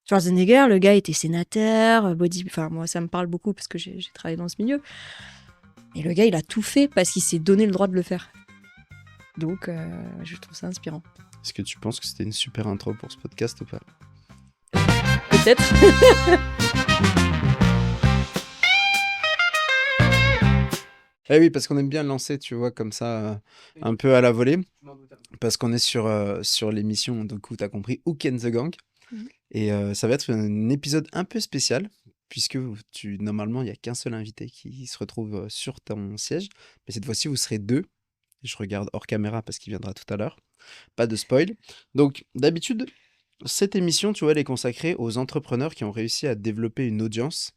Schwarzenegger, le gars était sénateur, enfin moi ça me parle beaucoup parce que j'ai travaillé dans ce milieu. Et le gars, il a tout fait parce qu'il s'est donné le droit de le faire. Donc, je trouve ça inspirant. Est-ce que tu penses que c'était une super intro pour ce podcast ou pas? Peut-être. Eh oui, parce qu'on aime bien lancer, tu vois, comme ça, un peu à la volée. Parce qu'on est sur l'émission, donc où tu as compris, Hook and the Gang. Et ça va être un épisode un peu spécial, puisque normalement, il n'y a qu'un seul invité qui se retrouve sur ton siège. Mais cette fois-ci, vous serez deux. Je regarde hors caméra parce qu'il viendra tout à l'heure. Pas de spoil. Donc, d'habitude, cette émission, tu vois, elle est consacrée aux entrepreneurs qui ont réussi à développer une audience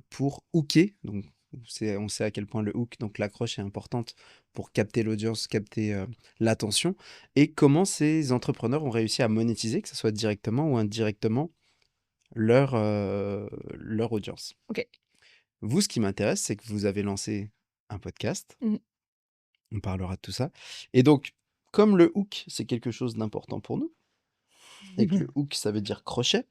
pour hooker. Donc, on sait à quel point le hook, donc l'accroche, est importante pour capter l'audience, capter l'attention. Et comment ces entrepreneurs ont réussi à monétiser, que ce soit directement ou indirectement, leur audience. Ok. Vous, ce qui m'intéresse, c'est que vous avez lancé un podcast. Mhm. On parlera de tout ça. Et donc, comme le hook, c'est quelque chose d'important pour nous, et que le hook, ça veut dire crochet,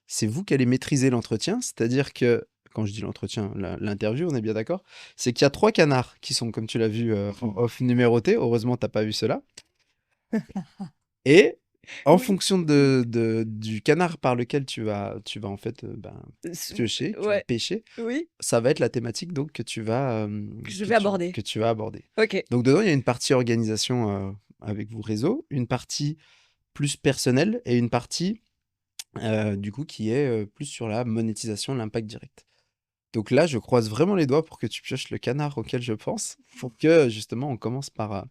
c'est vous qui allez maîtriser l'entretien. C'est-à-dire que, quand je dis l'entretien, l'interview, on est bien d'accord, c'est qu'il y a 3 canards qui sont, comme tu l'as vu, en off, numérotés. Heureusement, tu n'as pas vu cela. Et en Oui. fonction du canard par lequel tu vas en fait piocher, tu vas Ouais. pêcher, Oui. ça va être la thématique donc que tu vas Je vais aborder. que tu vas aborder. Ok. Donc dedans, il y a une partie organisation avec vos réseaux, une partie plus personnelle et une partie du coup qui est plus sur la monétisation, l'impact direct. Donc là, je croise vraiment les doigts pour que tu pioches le canard auquel je pense, pour que justement on commence par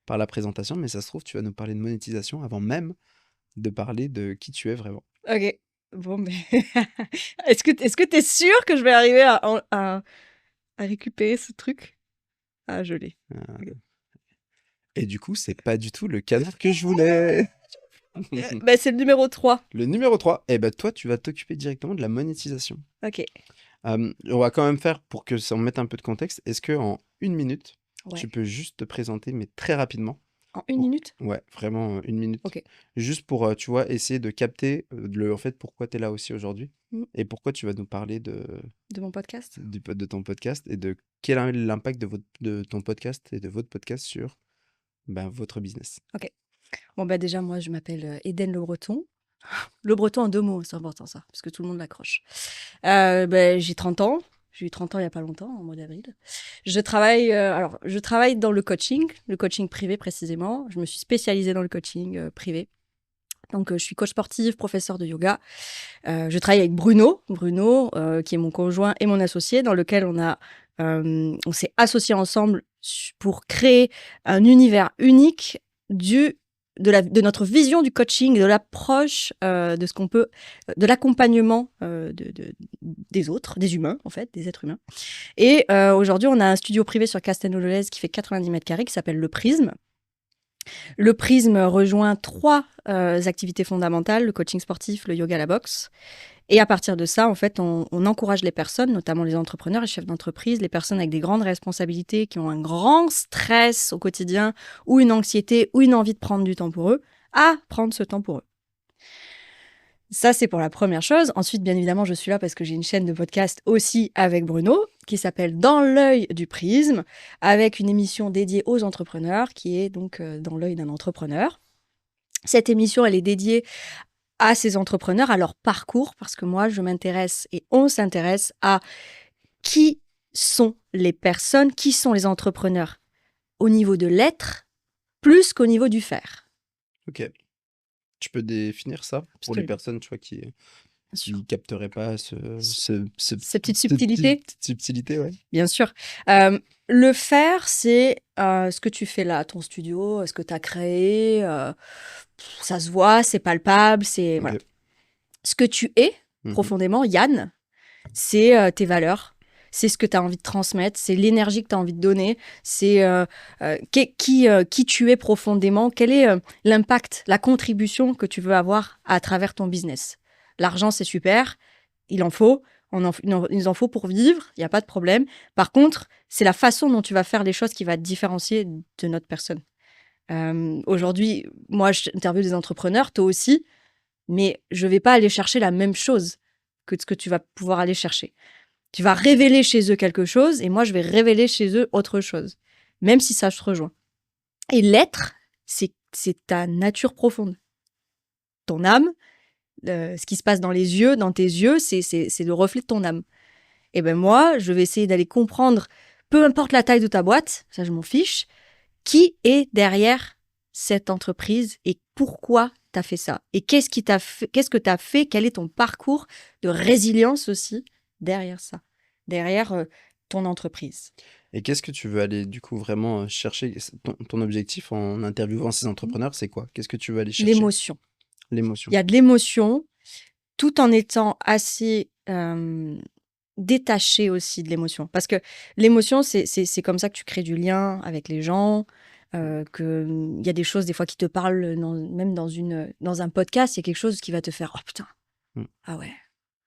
la présentation, mais ça se trouve, tu vas nous parler de monétisation avant même de parler de qui tu es vraiment. Ok. Bon, mais est-ce que t'es sûr que je vais arriver à récupérer ce truc? Ah, je l'ai. Euh, Ok. Et du coup, c'est pas du tout le canard que je voulais. Bah, c'est le numéro 3. Le numéro 3, eh ben toi, tu vas t'occuper directement de la monétisation. Ok. On va quand même faire, pour que ça me mette un peu de contexte, est-ce que en 1 minute, Ouais. tu peux juste te présenter, mais très rapidement? En 1 minute? Ouais, vraiment 1 minute. Ok. Juste pour, tu vois, essayer de capter en fait, pourquoi tu es là aussi aujourd'hui Mm. et pourquoi tu vas nous parler de De mon podcast? ton podcast et de quel est l'impact de ton podcast et de votre podcast sur votre business. Ok. Bon, bah déjà, moi, je m'appelle Éden Le Breton. Le Breton en 2 mots, c'est important ça, parce que tout le monde l'accroche. J'ai 30 ans. J'ai eu 30 ans il n'y a pas longtemps, en mois d'avril. Je travaille dans le coaching privé précisément. Je me suis spécialisée dans le coaching privé. Donc, je suis coach sportif, professeur de yoga. Je travaille avec Bruno, qui est mon conjoint et mon associé, dans lequel on s'est associés ensemble pour créer un univers unique de notre vision du coaching, de l'approche de ce qu'on peut, de l'accompagnement des autres, des humains en fait, des êtres humains. Et aujourd'hui, on a un studio privé sur Castelnau-le-Lez qui fait 90 mètres carrés, qui s'appelle Le Prisme. Le Prisme rejoint 3 activités fondamentales, le coaching sportif, le yoga, la boxe. Et à partir de ça, en fait, on encourage les personnes, notamment les entrepreneurs, les chefs d'entreprise, les personnes avec des grandes responsabilités, qui ont un grand stress au quotidien, ou une anxiété, ou une envie de prendre du temps pour eux, à prendre ce temps pour eux. Ça, c'est pour la première chose. Ensuite, bien évidemment, je suis là parce que j'ai une chaîne de podcast aussi avec Bruno, qui s'appelle Dans l'œil du prisme, avec une émission dédiée aux entrepreneurs, qui est donc dans l'œil d'un entrepreneur. Cette émission, elle est dédiée à ces entrepreneurs, à leur parcours, parce que moi, je m'intéresse et on s'intéresse à qui sont les personnes, qui sont les entrepreneurs au niveau de l'être, plus qu'au niveau du faire. Ok. Tu peux définir ça pour les personnes, tu vois, qui capteraient pas cette petite subtilité. Cette petite subtilité, ouais. Bien sûr. Le faire, c'est ce que tu fais là, ton studio, ce que tu as créé, ça se voit, c'est palpable, c'est... Ok. Voilà. Ce que tu es, profondément, Yann, c'est tes valeurs, c'est ce que tu as envie de transmettre, c'est l'énergie que tu as envie de donner, c'est qui tu es profondément, quel est l'impact, la contribution que tu veux avoir à travers ton business. L'argent, c'est super, il en faut, il en faut pour vivre, il n'y a pas de problème. Par contre, c'est la façon dont tu vas faire les choses qui va te différencier de notre personne. Aujourd'hui, moi, j'interviewe des entrepreneurs, toi aussi. Mais je vais pas aller chercher la même chose que ce que tu vas pouvoir aller chercher. Tu vas révéler chez eux quelque chose et moi, je vais révéler chez eux autre chose, même si ça se rejoint. Et l'être, c'est ta nature profonde. Ton âme, ce qui se passe dans les yeux, dans tes yeux, c'est le reflet de ton âme. Et ben moi, je vais essayer d'aller comprendre, peu importe la taille de ta boîte, ça je m'en fiche, qui est derrière cette entreprise et pourquoi tu as fait ça. Et qu'est-ce que tu as fait, quel est ton parcours de résilience aussi derrière ça, derrière ton entreprise. Et qu'est-ce que tu veux aller du coup vraiment chercher ton objectif en interviewant ces entrepreneurs, c'est quoi? Qu'est-ce que tu veux aller chercher? L'émotion. L'émotion. Il y a de l'émotion, tout en étant assez détaché aussi de l'émotion. Parce que l'émotion, c'est comme ça que tu crées du lien avec les gens, qu'il y a des choses des fois qui te parlent, même dans un podcast, il y a quelque chose qui va te faire « Oh putain, ah ouais,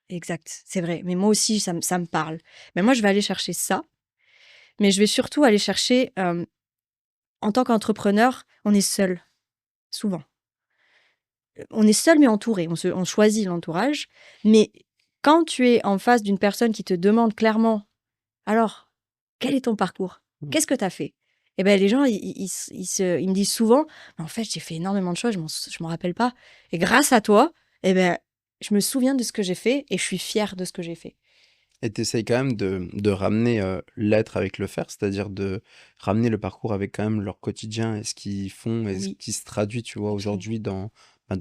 exact, c'est vrai. Mais moi aussi, ça me parle. » Mais moi, je vais aller chercher ça. Mais je vais surtout aller chercher, en tant qu'entrepreneur, on est seul, souvent. On est seul mais entouré, on choisit l'entourage. Mais quand tu es en face d'une personne qui te demande clairement, alors, quel est ton parcours? Qu'est-ce que tu as fait? Eh ben, les gens, ils me disent souvent, en fait, j'ai fait énormément de choses, je m'en rappelle pas. Et grâce à toi, eh ben, je me souviens de ce que j'ai fait et je suis fière de ce que j'ai fait. Et tu essayes quand même de ramener l'être avec le faire, c'est-à-dire de ramener le parcours avec quand même leur quotidien et ce qu'ils font et ce Oui, qui se traduit, tu vois, absolument. aujourd'hui dans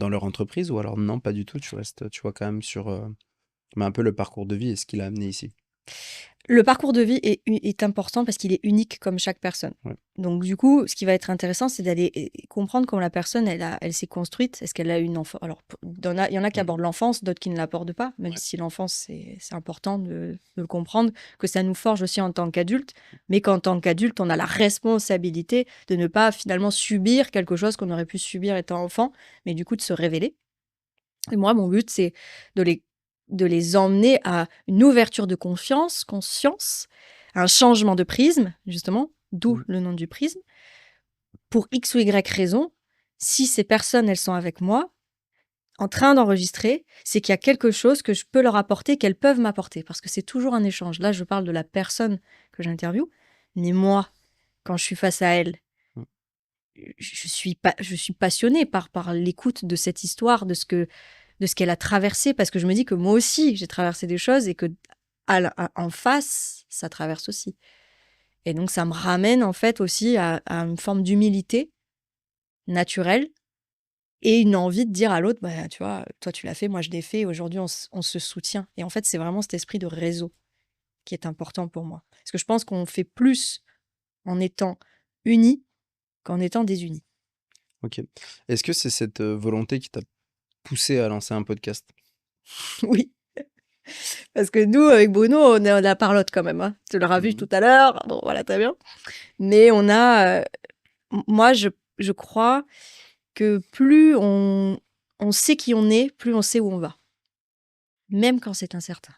leur entreprise, ou alors non, pas du tout, tu restes, tu vois, quand même sur un peu le parcours de vie et ce qu'il a amené ici. Le parcours de vie est important parce qu'il est unique comme chaque personne. Ouais. Donc, du coup, ce qui va être intéressant, c'est d'aller comprendre comment la personne, elle s'est construite. Est-ce qu'elle a une enfance? Alors, il y en a qui abordent l'enfance, d'autres qui ne l'abordent pas, même si l'enfance, c'est important de le comprendre, que ça nous forge aussi en tant qu'adulte, mais qu'en tant qu'adulte, on a la responsabilité de ne pas finalement subir quelque chose qu'on aurait pu subir étant enfant, mais du coup de se révéler. Et moi, mon but, c'est de les emmener à une ouverture de conscience, un changement de prisme, justement, d'où le nom du prisme, pour X ou Y raison. Si ces personnes, elles sont avec moi, en train d'enregistrer, c'est qu'il y a quelque chose que je peux leur apporter, qu'elles peuvent m'apporter, parce que c'est toujours un échange. Là, je parle de la personne que j'interviewe, mais moi, quand je suis face à elle, je suis passionnée par l'écoute de cette histoire, de ce qu'elle a traversé, parce que je me dis que moi aussi, j'ai traversé des choses et que en face, ça traverse aussi. Et donc, ça me ramène en fait aussi à une forme d'humilité naturelle et une envie de dire à l'autre, bah, tu vois, toi tu l'as fait, moi je l'ai fait, aujourd'hui on se soutient. Et en fait, c'est vraiment cet esprit de réseau qui est important pour moi. Parce que je pense qu'on fait plus en étant unis qu'en étant désunis. Ok. Est-ce que c'est cette volonté qui t'a poussé à lancer un podcast? Oui. Parce que nous, avec Bruno, on est la parlotte quand même. Hein. Tu l'auras vu tout à l'heure. Bon, voilà, très bien. Mais on a. Moi, je crois que plus on sait qui on est, plus on sait où on va. Même quand c'est incertain.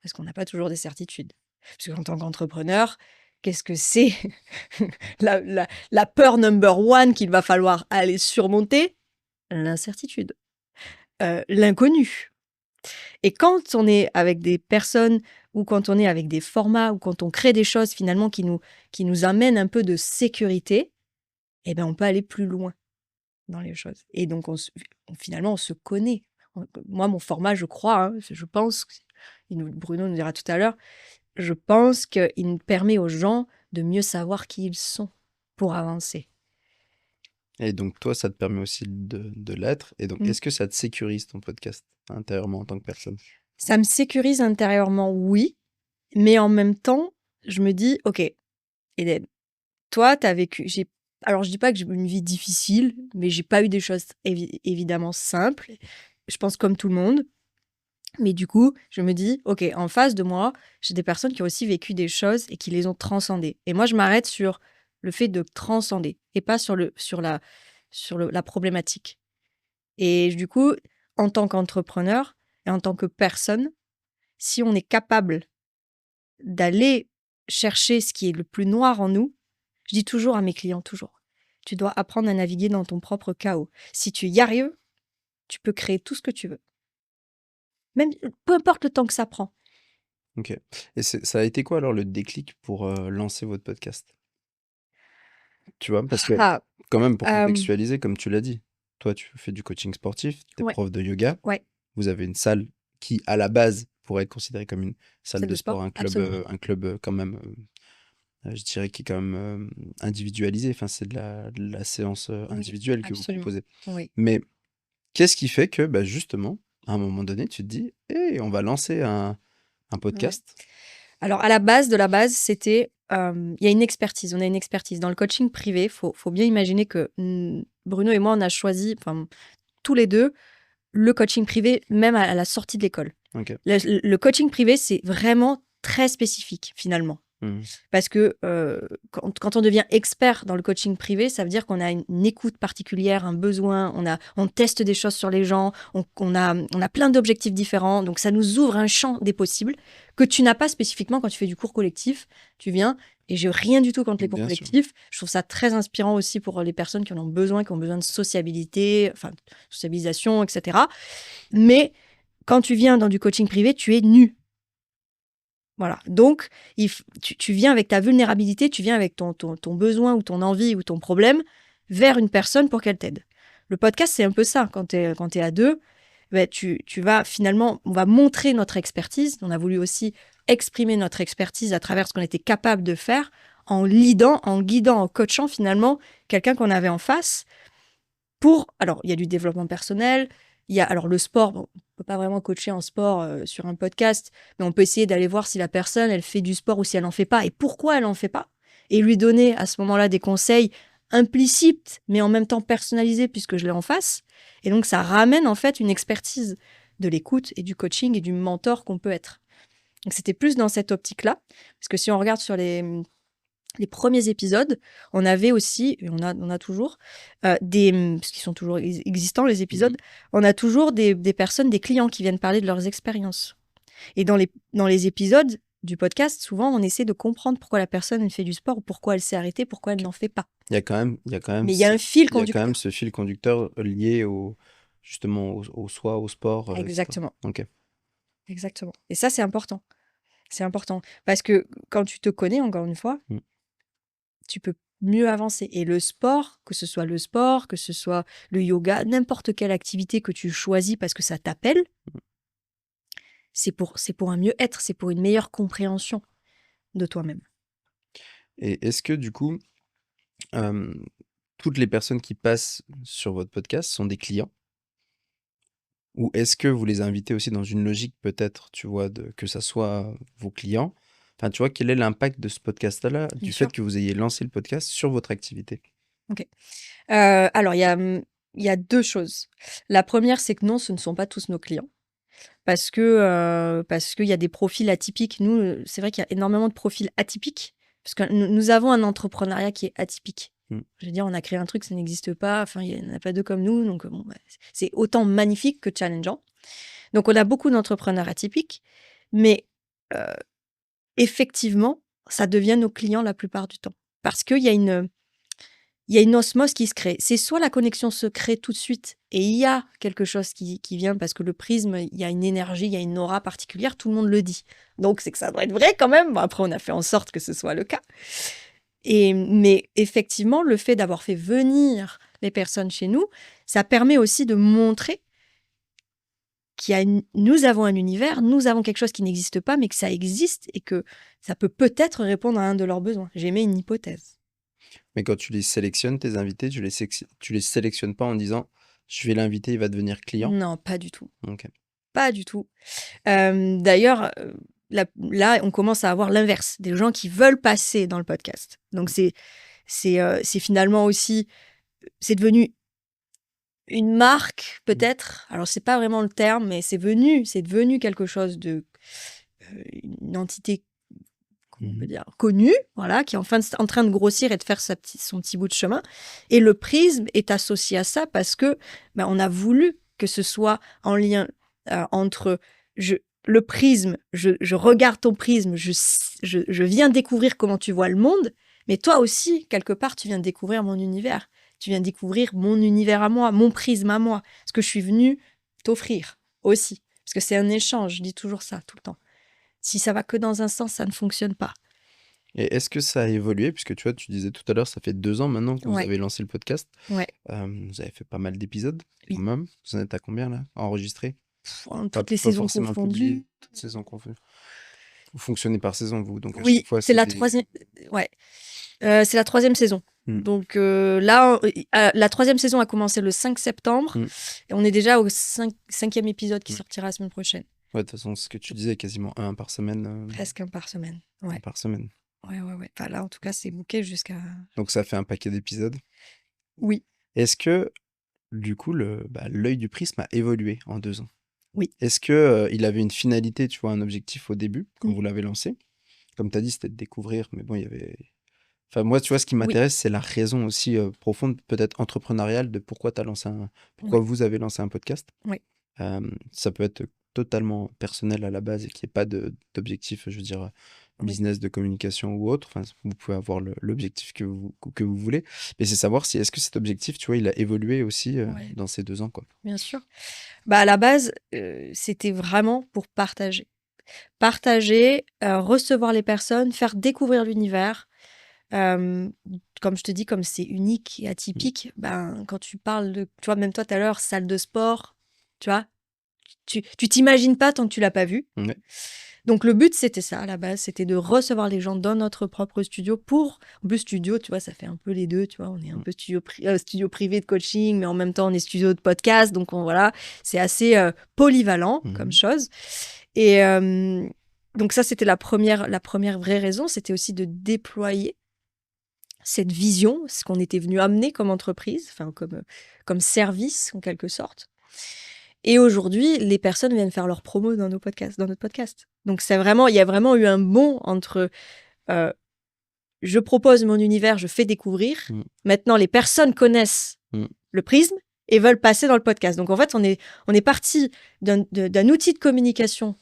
Parce qu'on n'a pas toujours des certitudes. Parce qu'en tant qu'entrepreneur, qu'est-ce que c'est la peur number one qu'il va falloir aller surmonter? L'incertitude. L'inconnu. Et quand on est avec des personnes ou quand on est avec des formats ou quand on crée des choses finalement qui nous amènent un peu de sécurité, eh ben on peut aller plus loin dans les choses. Et donc finalement on se connaît. Moi mon format je crois, hein, je pense, Bruno nous dira tout à l'heure, je pense qu'il permet aux gens de mieux savoir qui ils sont pour avancer. Et donc toi, ça te permet aussi de l'être. Et donc, Mm. est-ce que ça te sécurise ton podcast intérieurement en tant que personne? Ça me sécurise intérieurement, oui, mais en même temps, je me dis, ok, Hélène, toi, tu as vécu. Alors, je dis pas que j'ai eu une vie difficile, mais j'ai pas eu des choses évidemment simples. Je pense comme tout le monde. Mais du coup, je me dis, ok, en face de moi, j'ai des personnes qui ont aussi vécu des choses et qui les ont transcendées. Et moi, je m'arrête sur le fait de transcender et pas sur la problématique. Et du coup, en tant qu'entrepreneur et en tant que personne, si on est capable d'aller chercher ce qui est le plus noir en nous, je dis toujours à mes clients, toujours, tu dois apprendre à naviguer dans ton propre chaos. Si tu y arrives, tu peux créer tout ce que tu veux. Même, peu importe le temps que ça prend. Ok. Et ça a été quoi alors le déclic pour lancer votre podcast? Tu vois, parce que Ah, quand même, pour euh, contextualiser, comme tu l'as dit, toi, tu fais du coaching sportif, tu es ouais, prof de yoga, ouais, vous avez une salle qui, à la base, pourrait être considérée comme une salle c'est de le sport, sport, absolument. un club quand même, je dirais, qui est quand même individualisé. Enfin, c'est de la séance Oui, individuelle que vous absolument. proposez. Oui. Mais qu'est-ce qui fait que, bah, justement, à un moment donné, tu te dis, hé, on va lancer un Ouais. podcast? Alors, à la base de la base, c'était, il y a une expertise. On a une expertise. Dans le coaching privé, faut bien imaginer que Bruno et moi, on a choisi, enfin, tous les deux, le coaching privé, même à la sortie de l'école. Ok. Le coaching privé, c'est vraiment très spécifique, finalement. Mhm. Parce que quand on devient expert dans le coaching privé, ça veut dire qu'on a une écoute particulière, un besoin, on teste des choses sur les gens, on a plein d'objectifs différents. Donc, ça nous ouvre un champ des possibles que tu n'as pas spécifiquement quand tu fais du cours collectif. Tu viens, et j'ai rien du tout contre les cours Bien sûr. collectifs. Je trouve ça très inspirant aussi pour les personnes qui en ont besoin, qui ont besoin de sociabilité, enfin, sociabilisation, etc. Mais quand tu viens dans du coaching privé, tu es nu. Voilà. Donc, tu viens avec ta vulnérabilité, tu viens avec ton besoin ou ton envie ou ton problème vers une personne pour qu'elle t'aide. Le podcast, c'est un peu ça. Quand tu es à deux, ben, tu vas finalement, on va montrer notre expertise. On a voulu aussi exprimer notre expertise à travers ce qu'on était capable de faire en guidant, en coachant finalement quelqu'un qu'on avait en face alors, il y a du développement personnel, il y a alors le sport, bon, on ne peut pas vraiment coacher en sport sur un podcast, mais on peut essayer d'aller voir si la personne, elle fait du sport ou si elle n'en fait pas et pourquoi elle n'en fait pas. Et lui donner à ce moment-là des conseils implicites, mais en même temps personnalisés puisque je l'ai en face. Et donc, ça ramène en fait une expertise de l'écoute et du coaching et du mentor qu'on peut être. Donc, c'était plus dans cette optique-là. Parce que si on regarde sur les premiers épisodes, on avait aussi, et on a toujours, parce qu'ils sont toujours existants les épisodes, on a toujours des personnes, des clients qui viennent parler de leurs expériences. Et dans les épisodes du podcast, souvent, on essaie de comprendre pourquoi la personne elle fait du sport, ou pourquoi elle s'est arrêtée, pourquoi elle n'en fait pas. Il y a quand même, Mais il y a un fil il y a quand conducteur. même ce fil conducteur lié justement au soi, au sport, etc. Exactement. Ok. Exactement. Et ça, c'est important. C'est important. Parce que quand tu te connais, encore une fois, Mm. tu peux mieux avancer. Et le sport, que ce soit le yoga, n'importe quelle activité que tu choisis parce que ça t'appelle, c'est pour un mieux-être, c'est pour une meilleure compréhension de toi-même. Et est-ce que du coup, euh, toutes les personnes qui passent sur votre podcast sont des clients? Ou est-ce que vous les invitez aussi dans une logique peut-être, tu vois, que ça soit vos clients? Enfin, tu vois, quel est l'impact de ce podcast-là, Bien du sûr. fait que vous ayez lancé le podcast sur votre activité? Ok. Alors, il y a deux choses. La première, c'est que non, ce ne sont pas tous nos clients. Parce qu'il y a des profils atypiques. Nous, c'est vrai qu'il y a énormément de profils atypiques. Parce que nous avons un entrepreneuriat qui est atypique. Mm. Je veux dire, on a créé un truc, ça n'existe pas. Enfin, il n'y en a pas deux comme nous. Donc, bon, c'est autant magnifique que challengeant. Donc, on a beaucoup d'entrepreneurs atypiques. Mais effectivement, ça devient nos clients la plupart du temps. Parce qu'il y a une osmose qui se crée. C'est soit la connexion se crée tout de suite et il y a quelque chose qui vient parce que le prisme, il y a une énergie, il y a une aura particulière, tout le monde le dit. Donc, c'est que ça doit être vrai quand même. Bon, après, on a fait en sorte que ce soit le cas. Mais effectivement, le fait d'avoir fait venir les personnes chez nous, ça permet aussi de montrer nous avons un univers, nous avons quelque chose qui n'existe pas, mais que ça existe et que ça peut peut-être répondre à un de leurs besoins. J'émets une hypothèse. Mais quand tu les sélectionnes, tes invités, tu les sélectionnes pas en disant, je vais l'inviter, il va devenir client? Non, pas du tout. Ok. Pas du tout. D'ailleurs, là, on commence à avoir l'inverse, des gens qui veulent passer dans le podcast. Donc, c'est finalement aussi, c'est devenu une marque, peut-être. Alors, c'est pas vraiment le terme, mais c'est devenu quelque chose de, une entité, comment on peut dire, connue, voilà, qui est en train de grossir et de faire son petit bout de chemin. Et le prisme est associé à ça parce que on a voulu que ce soit en lien entre le prisme, je regarde ton prisme, je viens découvrir comment tu vois le monde, mais toi aussi, quelque part, tu viens découvrir mon univers Tu viens découvrir mon univers à moi, mon prisme à moi, ce que je suis venue t'offrir aussi. Parce que c'est un échange, je dis toujours ça, tout le temps. Si ça va que dans un sens, ça ne fonctionne pas. Et est-ce que ça a évolué? Puisque tu vois, tu disais tout à l'heure, ça fait 2 ans maintenant que vous Ouais, avez lancé le podcast. ouais, Vous avez fait pas mal d'épisodes, quand oui. même. Vous en êtes à combien, là, enregistrés? Pas, Toutes les pas saisons forcément publiés, confondues. toutes saisons confondues. Vous fonctionnez par saison, vous, donc à chaque Oui, fois, c'est c'est la des... troisième. Ouais, c'est la troisième saison. Hmm, Donc là, la troisième saison a commencé le 5 septembre hmm. et on est déjà au cinquième épisode qui Ouais. sortira la semaine prochaine. Ouais, de toute façon, ce que tu disais, quasiment un par semaine. Presque un par semaine. Un Ouais, par semaine. ouais, ouais, ouais. Enfin, là, en tout cas, c'est booké jusqu'à. Donc ça fait un paquet d'épisodes. Oui, Est-ce que, du coup, l'œil du prisme a évolué en 2 ans? oui. Est-ce que il avait une finalité, tu vois, un objectif au début, quand Mm. vous l'avez lancé? Comme tu as dit, c'était de découvrir, mais bon, il y avait... Enfin, moi, tu vois, ce qui Oui, m'intéresse, c'est la raison aussi profonde, peut-être entrepreneuriale, de pourquoi pourquoi oui, vous avez lancé un podcast. oui, Ça peut être totalement personnel à la base et qu'il n'y ait pas d'objectif, je veux dire, oui. business de communication ou autre. Enfin, vous pouvez avoir l'objectif que vous voulez. Mais c'est savoir si, est-ce que cet objectif, tu vois, il a évolué aussi Ouais, dans ces 2 ans, quoi. bien sûr. Bah, à la base, c'était vraiment pour partager. Partager, recevoir les personnes, faire découvrir l'univers. Euh, Comme je te dis, comme c'est unique et atypique, ben, quand tu parles de, tu vois, même toi tout à l'heure, salle de sport, tu vois, tu t'imagines pas tant que tu l'as pas vu. Ouais. Donc le but, c'était ça à la base, c'était de recevoir les gens dans notre propre studio pour, en plus studio, tu vois, ça fait un peu les deux, tu vois, on est un peu studio privé de coaching, mais en même temps on est studio de podcast, donc voilà, c'est assez polyvalent comme Mhm. chose. Et donc ça, c'était la première vraie raison, c'était aussi de déployer cette vision, ce qu'on était venu amener comme entreprise, enfin comme service en quelque sorte. Et aujourd'hui, les personnes viennent faire leur promo dans nos podcasts, dans notre podcast. Donc il y a vraiment eu un bond entre euh, je propose mon univers, je fais découvrir. Mm. Maintenant, les personnes connaissent Mm. le prisme et veulent passer dans le podcast. Donc en fait, on est parti d'un outil de communication,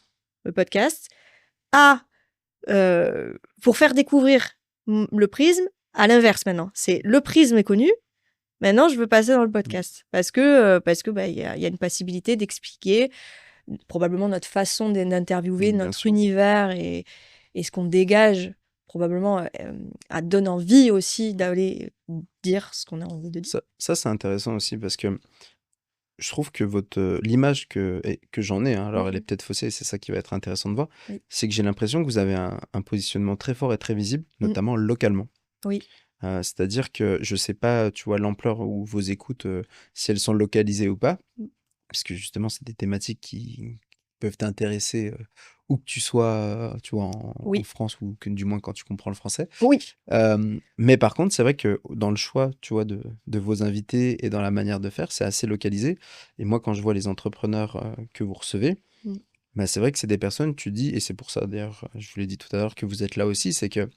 le podcast, à pour faire découvrir le prisme. À l'inverse maintenant, c'est le prisme est connu. Maintenant, je veux passer dans le podcast parce que bah, il y a une possibilité d'expliquer probablement notre façon d'interviewer, Bien notre sûr. univers et ce qu'on dégage probablement donne envie aussi d'aller dire ce qu'on a envie de dire. Ça c'est intéressant aussi parce que je trouve que l'image que j'en ai, hein, alors elle est Mhm. peut-être faussée, c'est ça qui va être intéressant de voir, Oui. c'est que j'ai l'impression que vous avez un positionnement très fort et très visible, Mm. notamment localement. Oui. C'est-à-dire que je sais pas, tu vois, l'ampleur ou vos écoutes, si elles sont localisées ou pas, Mm. parce que justement, c'est des thématiques qui peuvent t'intéresser où que tu sois, tu vois, en Oui. France ou que du moins quand tu comprends le français. Oui. Mais par contre, c'est vrai que dans le choix, tu vois, de vos invités et dans la manière de faire, c'est assez localisé. Et moi, quand je vois les entrepreneurs que vous recevez, Mm. bah, c'est vrai que c'est des personnes, tu dis, et c'est pour ça d'ailleurs, je vous l'ai dit tout à l'heure, que vous êtes là aussi, c'est que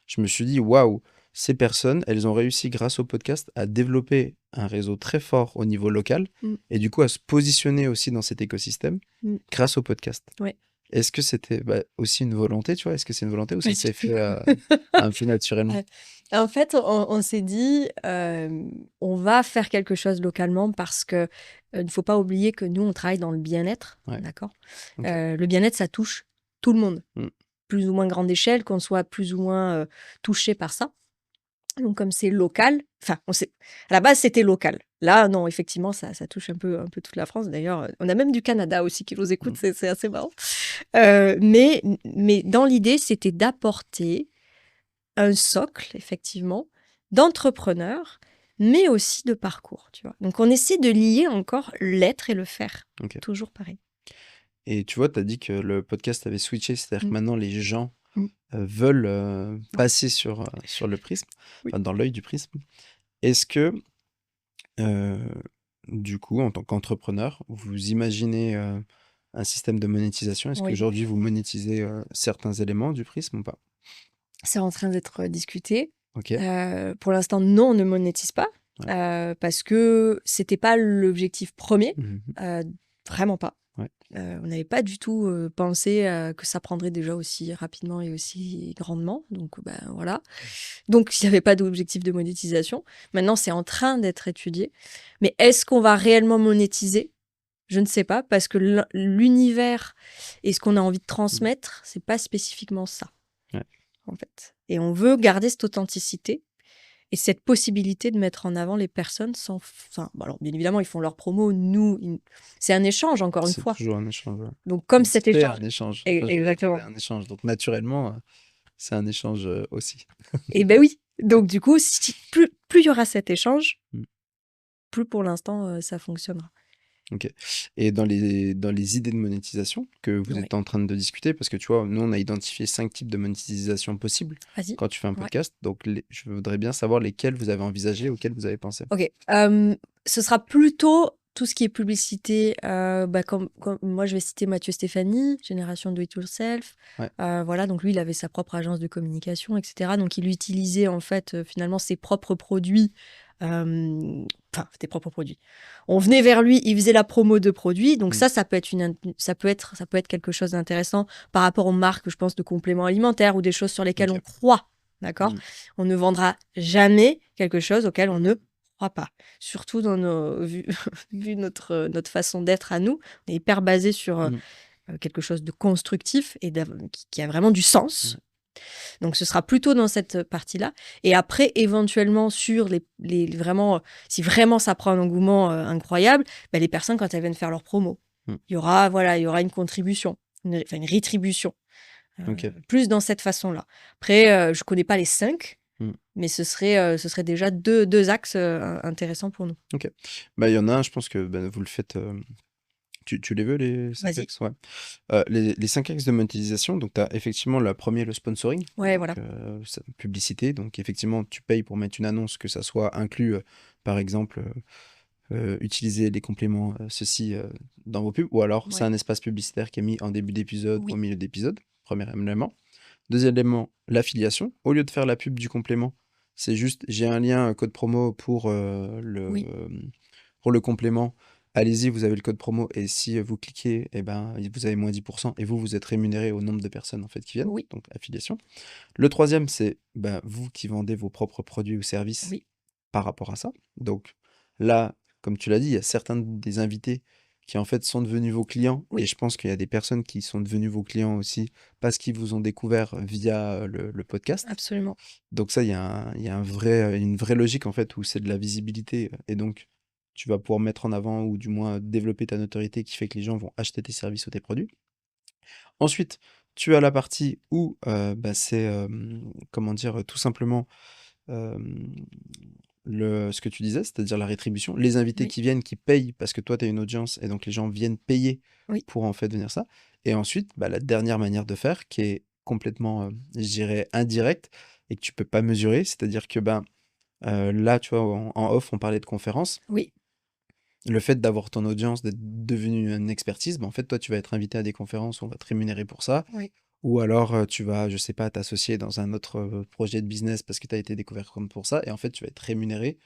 je me suis dit, waouh, ces personnes, elles ont réussi grâce au podcast à développer un réseau très fort au niveau local Mm. et du coup à se positionner aussi dans cet écosystème Mm. grâce au podcast. Ouais. Est-ce que c'était aussi une volonté, tu vois? Est-ce que c'est une volonté ou Pas ça du s'est tout. fait un peu naturellement? Ouais. En fait, on s'est dit, on va faire quelque chose localement parce que il ne faut pas oublier que nous, on travaille dans le bien-être, Ouais. d'accord? Ok. Le bien-être, ça touche tout le monde, Mm. plus ou moins grande échelle, qu'on soit plus ou moins touché par ça. Donc, comme c'est local, enfin, à la base, c'était local. Là, non, effectivement, ça touche un peu toute la France. D'ailleurs, on a même du Canada aussi qui nous écoute, c'est assez marrant. Mais dans l'idée, c'était d'apporter un socle, effectivement, d'entrepreneurs, mais aussi de parcours, tu vois. Donc, on essaie de lier encore l'être et le faire. Ok. Toujours pareil. Et tu vois, tu as dit que le podcast avait switché, c'est-à-dire que Mm. maintenant les gens Mm. veulent passer sur le prisme, Oui. enfin dans l'œil du prisme. Est-ce que euh, du coup, en tant qu'entrepreneur, vous imaginez un système de monétisation? Est-ce Oui. qu'aujourd'hui, vous monétisez certains éléments du prisme ou pas? C'est en train d'être discuté. Ok. Pour l'instant, non, on ne monétise pas Ouais. parce que c'était pas l'objectif premier. Mhm. vraiment pas. Ouais. On n'avait pas du tout pensé que ça prendrait déjà aussi rapidement et aussi grandement. Donc, voilà. Donc, il n'y avait pas d'objectif de monétisation. Maintenant, c'est en train d'être étudié. Mais est-ce qu'on va réellement monétiser? Je ne sais pas, parce que l'univers et ce qu'on a envie de transmettre, c'est pas spécifiquement ça, Ouais. en fait. Et on veut garder cette authenticité et cette possibilité de mettre en avant les personnes sans... Enfin, alors, bien évidemment, ils font leur promo. Nous, c'est un échange, encore une C'est fois. toujours un échange. Ouais. Donc, comme cet C'est échange... un échange. Exactement. C'est un échange. Donc, naturellement, c'est un échange aussi. Et ben oui. Donc, du coup, plus il y aura cet échange, plus pour l'instant, ça fonctionnera. Ok. Et dans les idées de monétisation que vous êtes en train de discuter, parce que tu vois, nous, on a identifié 5 types de monétisation possibles quand tu fais un podcast. Donc, je voudrais bien savoir lesquels vous avez envisagé, auxquels vous avez pensé. Ok. Ce sera plutôt tout ce qui est publicité. Comme moi, je vais citer Mathieu Stéphanie, Génération Do It Yourself. Ouais. Voilà, donc lui, il avait sa propre agence de communication, etc. Donc, il utilisait en fait finalement ses propres produits. Enfin, tes propres produits. On venait vers lui, il faisait la promo de produits. Donc ça peut être quelque chose d'intéressant par rapport aux marques, je pense, de compléments alimentaires ou des choses sur lesquelles on croit. D'accord. On ne vendra jamais quelque chose auquel on ne croit pas. Surtout vu notre façon d'être à nous, on est hyper basé sur quelque chose de constructif et qui a vraiment du sens. Donc, ce sera plutôt dans cette partie-là. Et après, éventuellement, sur vraiment, si vraiment ça prend un engouement incroyable, les personnes, quand elles viennent faire leur promo, il y aura une contribution, une rétribution. Plus dans cette façon-là. Après, je ne connais pas les 5, mais ce serait déjà deux axes intéressants pour nous. Ok. Il y en a un, je pense que vous le faites... Tu les veux, les 5 axes? Ouais. Les 5 axes de monétisation, donc tu as effectivement le premier, le sponsoring. Ouais, donc, publicité. Donc, effectivement, tu payes pour mettre une annonce, que ça soit inclus, par exemple, utiliser les compléments ceci dans vos pubs, ou alors c'est un espace publicitaire qui est mis en début d'épisode ou au milieu d'épisode. Premier élément. Deuxième élément, l'affiliation. Au lieu de faire la pub du complément, c'est juste j'ai un lien, code promo pour le complément. Allez-y, vous avez le code promo et si vous cliquez, vous avez moins 10% et vous êtes rémunéré au nombre de personnes en fait qui viennent. Donc affiliation. Le troisième, c'est vous qui vendez vos propres produits ou services par rapport à ça. Donc là, comme tu l'as dit, il y a certains des invités qui en fait sont devenus vos clients et je pense qu'il y a des personnes qui sont devenues vos clients aussi parce qu'ils vous ont découvert via le podcast. Absolument. Donc ça, il y a une vraie logique en fait où c'est de la visibilité et donc tu vas pouvoir mettre en avant ou du moins développer ta notoriété qui fait que les gens vont acheter tes services ou tes produits. Ensuite, tu as la partie où c'est, comment dire, tout simplement ce que tu disais, c'est-à-dire la rétribution. Les invités qui viennent, qui payent parce que toi, tu as une audience et donc les gens viennent payer pour en fait venir ça. Et ensuite, la dernière manière de faire qui est complètement, je dirais, indirecte et que tu peux pas mesurer, c'est-à-dire que là, tu vois, en off, on parlait de conférences. Oui. Le fait d'avoir ton audience, d'être devenu une expertise, en fait, toi, tu vas être invité à des conférences où on va te rémunérer pour ça. Ou alors, tu vas, je sais pas, t'associer dans un autre projet de business parce que tu as été découvert comme pour ça. Et en fait, tu vas être rémunéré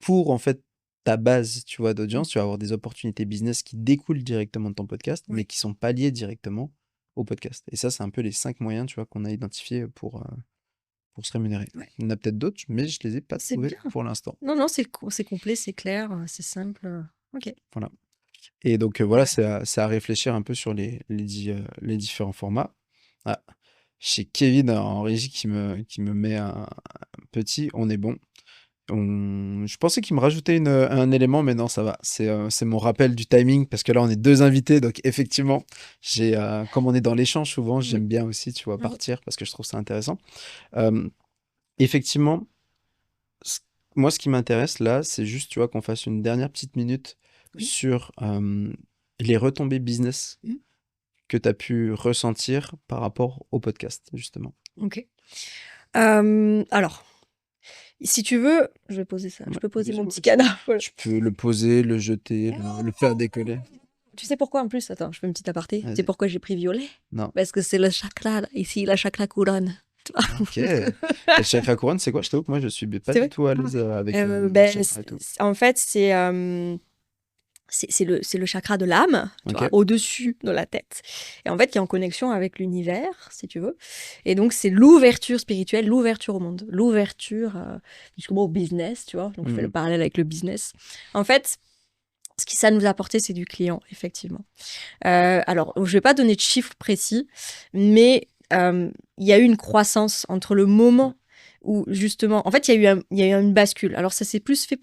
pour, en fait, ta base, tu vois, d'audience. Tu vas avoir des opportunités business qui découlent directement de ton podcast, mais qui sont pas liées directement au podcast. Et ça, c'est un peu les 5 moyens, tu vois, qu'on a identifiés pour se rémunérer. Il y en a peut-être d'autres, mais je les ai pas trouvés pour l'instant. Non, c'est complet, c'est clair, c'est simple. Ok. Voilà. Et donc, voilà, c'est à réfléchir un peu sur les différents formats. Ah, chez Kevin en régie qui me met un petit, on est bon. Je pensais qu'il me rajoutait un élément, mais non, ça va. C'est mon rappel du timing, parce que là, on est 2 invités, donc effectivement, comme on est dans l'échange souvent, j'aime bien aussi, tu vois, partir, parce que je trouve ça intéressant. Effectivement, moi, ce qui m'intéresse là, c'est juste, tu vois, qu'on fasse une dernière petite minute sur les retombées business que tu as pu ressentir par rapport au podcast, justement. Ok. Alors, si tu veux, je vais poser ça. Je peux poser mon petit canard. Tu peux le poser, le jeter, le faire décoller. Tu sais pourquoi en plus? Attends, je fais une petite aparté. Tu sais pourquoi j'ai pris violet? Non. Parce que c'est le chakra, ici, la chakra couronne. Ok. Le chakra couronne, c'est quoi? Je t'avoue que moi, je suis pas du tout à l'aise avec le chakra et tout. En fait, c'est c'est le chakra de l'âme, tu vois, au-dessus de la tête. Et en fait, qui est en connexion avec l'univers, si tu veux. Et donc, c'est l'ouverture spirituelle, l'ouverture au monde, l'ouverture justement au business, tu vois. Donc, je fais le parallèle avec le business. En fait, ce que ça nous a apporté, c'est du client, effectivement. Alors, je ne vais pas donner de chiffres précis, mais il y a eu une croissance entre le moment où, justement, en fait, il y a eu une bascule. Alors, ça s'est plus fait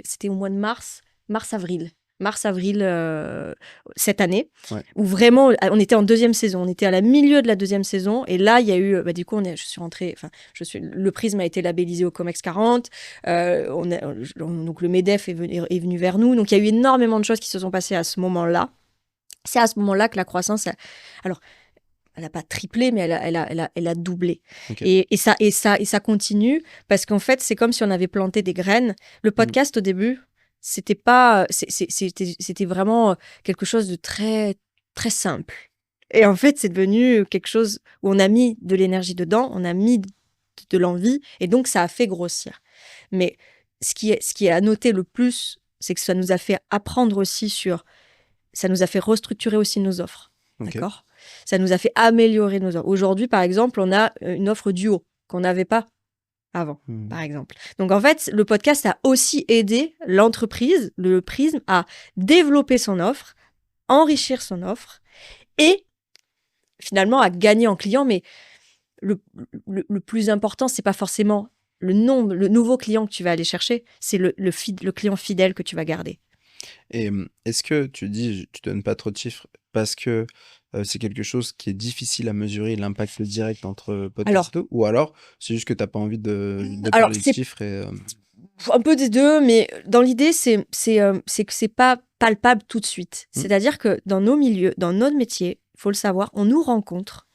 c'était au mois de mars-avril. Mars-avril cette année, où vraiment, on était en deuxième saison. On était à la milieu de la deuxième saison. Et là, il y a eu, du coup, je suis rentrée, le Prisme a été labellisé au COMEX 40. Donc, le MEDEF est venu vers nous. Donc, il y a eu énormément de choses qui se sont passées à ce moment-là. C'est à ce moment-là que la croissance, alors, elle n'a pas triplé, mais elle a doublé. Et ça continue parce qu'en fait, c'est comme si on avait planté des graines. Le podcast, au début, c'était vraiment quelque chose de très, très simple. Et en fait, c'est devenu quelque chose où on a mis de l'énergie dedans, on a mis de l'envie, et donc ça a fait grossir. Mais ce qui est à noter le plus, c'est que ça nous a fait apprendre aussi ça nous a fait restructurer aussi nos offres. D'accord ? Ça nous a fait améliorer nos offres. Aujourd'hui, par exemple, on a une offre duo qu'on n'avait pas avant, par exemple. Donc, en fait, le podcast a aussi aidé l'entreprise, le Prisme, à développer son offre, enrichir son offre et finalement à gagner en clients. Mais le plus important, c'est pas forcément le nouveau client que tu vas aller chercher, c'est le client fidèle que tu vas garder. Et est-ce que tu dis, tu donnes pas trop de chiffres parce que c'est quelque chose qui est difficile à mesurer, l'impact direct entre podcast et tout, ou alors c'est juste que tu n'as pas envie de parler de chiffres un peu des deux, mais dans l'idée, c'est que c'est pas palpable tout de suite. C'est-à-dire que dans nos milieux, dans notre métier, il faut le savoir, on nous rencontre.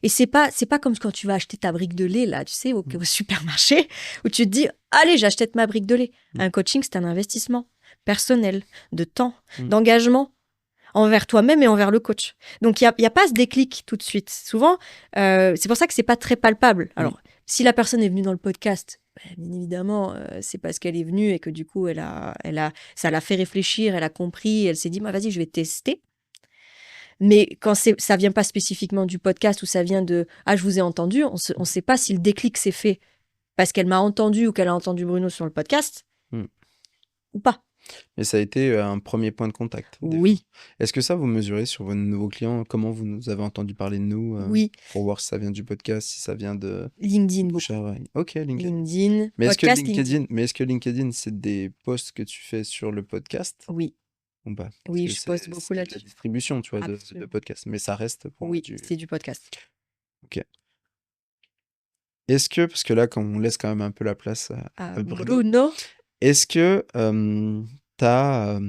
Et c'est pas comme quand tu vas acheter ta brique de lait, là, tu sais, au supermarché, où tu te dis, allez, j'achète ma brique de lait. Un coaching, c'est un investissement personnel, de temps, d'engagement envers toi-même et envers le coach. Donc, il y a pas ce déclic tout de suite. Souvent, c'est pour ça que c'est pas très palpable. Alors, si la personne est venue dans le podcast, bien évidemment, c'est parce qu'elle est venue et que du coup, ça l'a fait réfléchir, elle a compris, elle s'est dit, vas-y, je vais tester. Mais quand ça vient pas spécifiquement du podcast ou ça vient de « Ah, je vous ai entendu », on sait pas si le déclic s'est fait parce qu'elle m'a entendu ou qu'elle a entendu Bruno sur le podcast ou pas. Mais ça a été un premier point de contact. Oui. Est-ce que ça, vous mesurez sur vos nouveaux clients comment vous nous avez entendu parler de nous Oui. Pour voir si ça vient du podcast, si ça vient de... LinkedIn, beaucoup. Ok, LinkedIn. Mais podcast, est-ce que LinkedIn, c'est des posts que tu fais sur le podcast? Oui. Ou pas? Oui, je poste beaucoup là-dessus. C'est la distribution, tu vois, de podcast, mais ça reste pour c'est du podcast. Ok. Est-ce que, parce que là, quand on laisse quand même un peu la place à Bruno, est-ce que tu as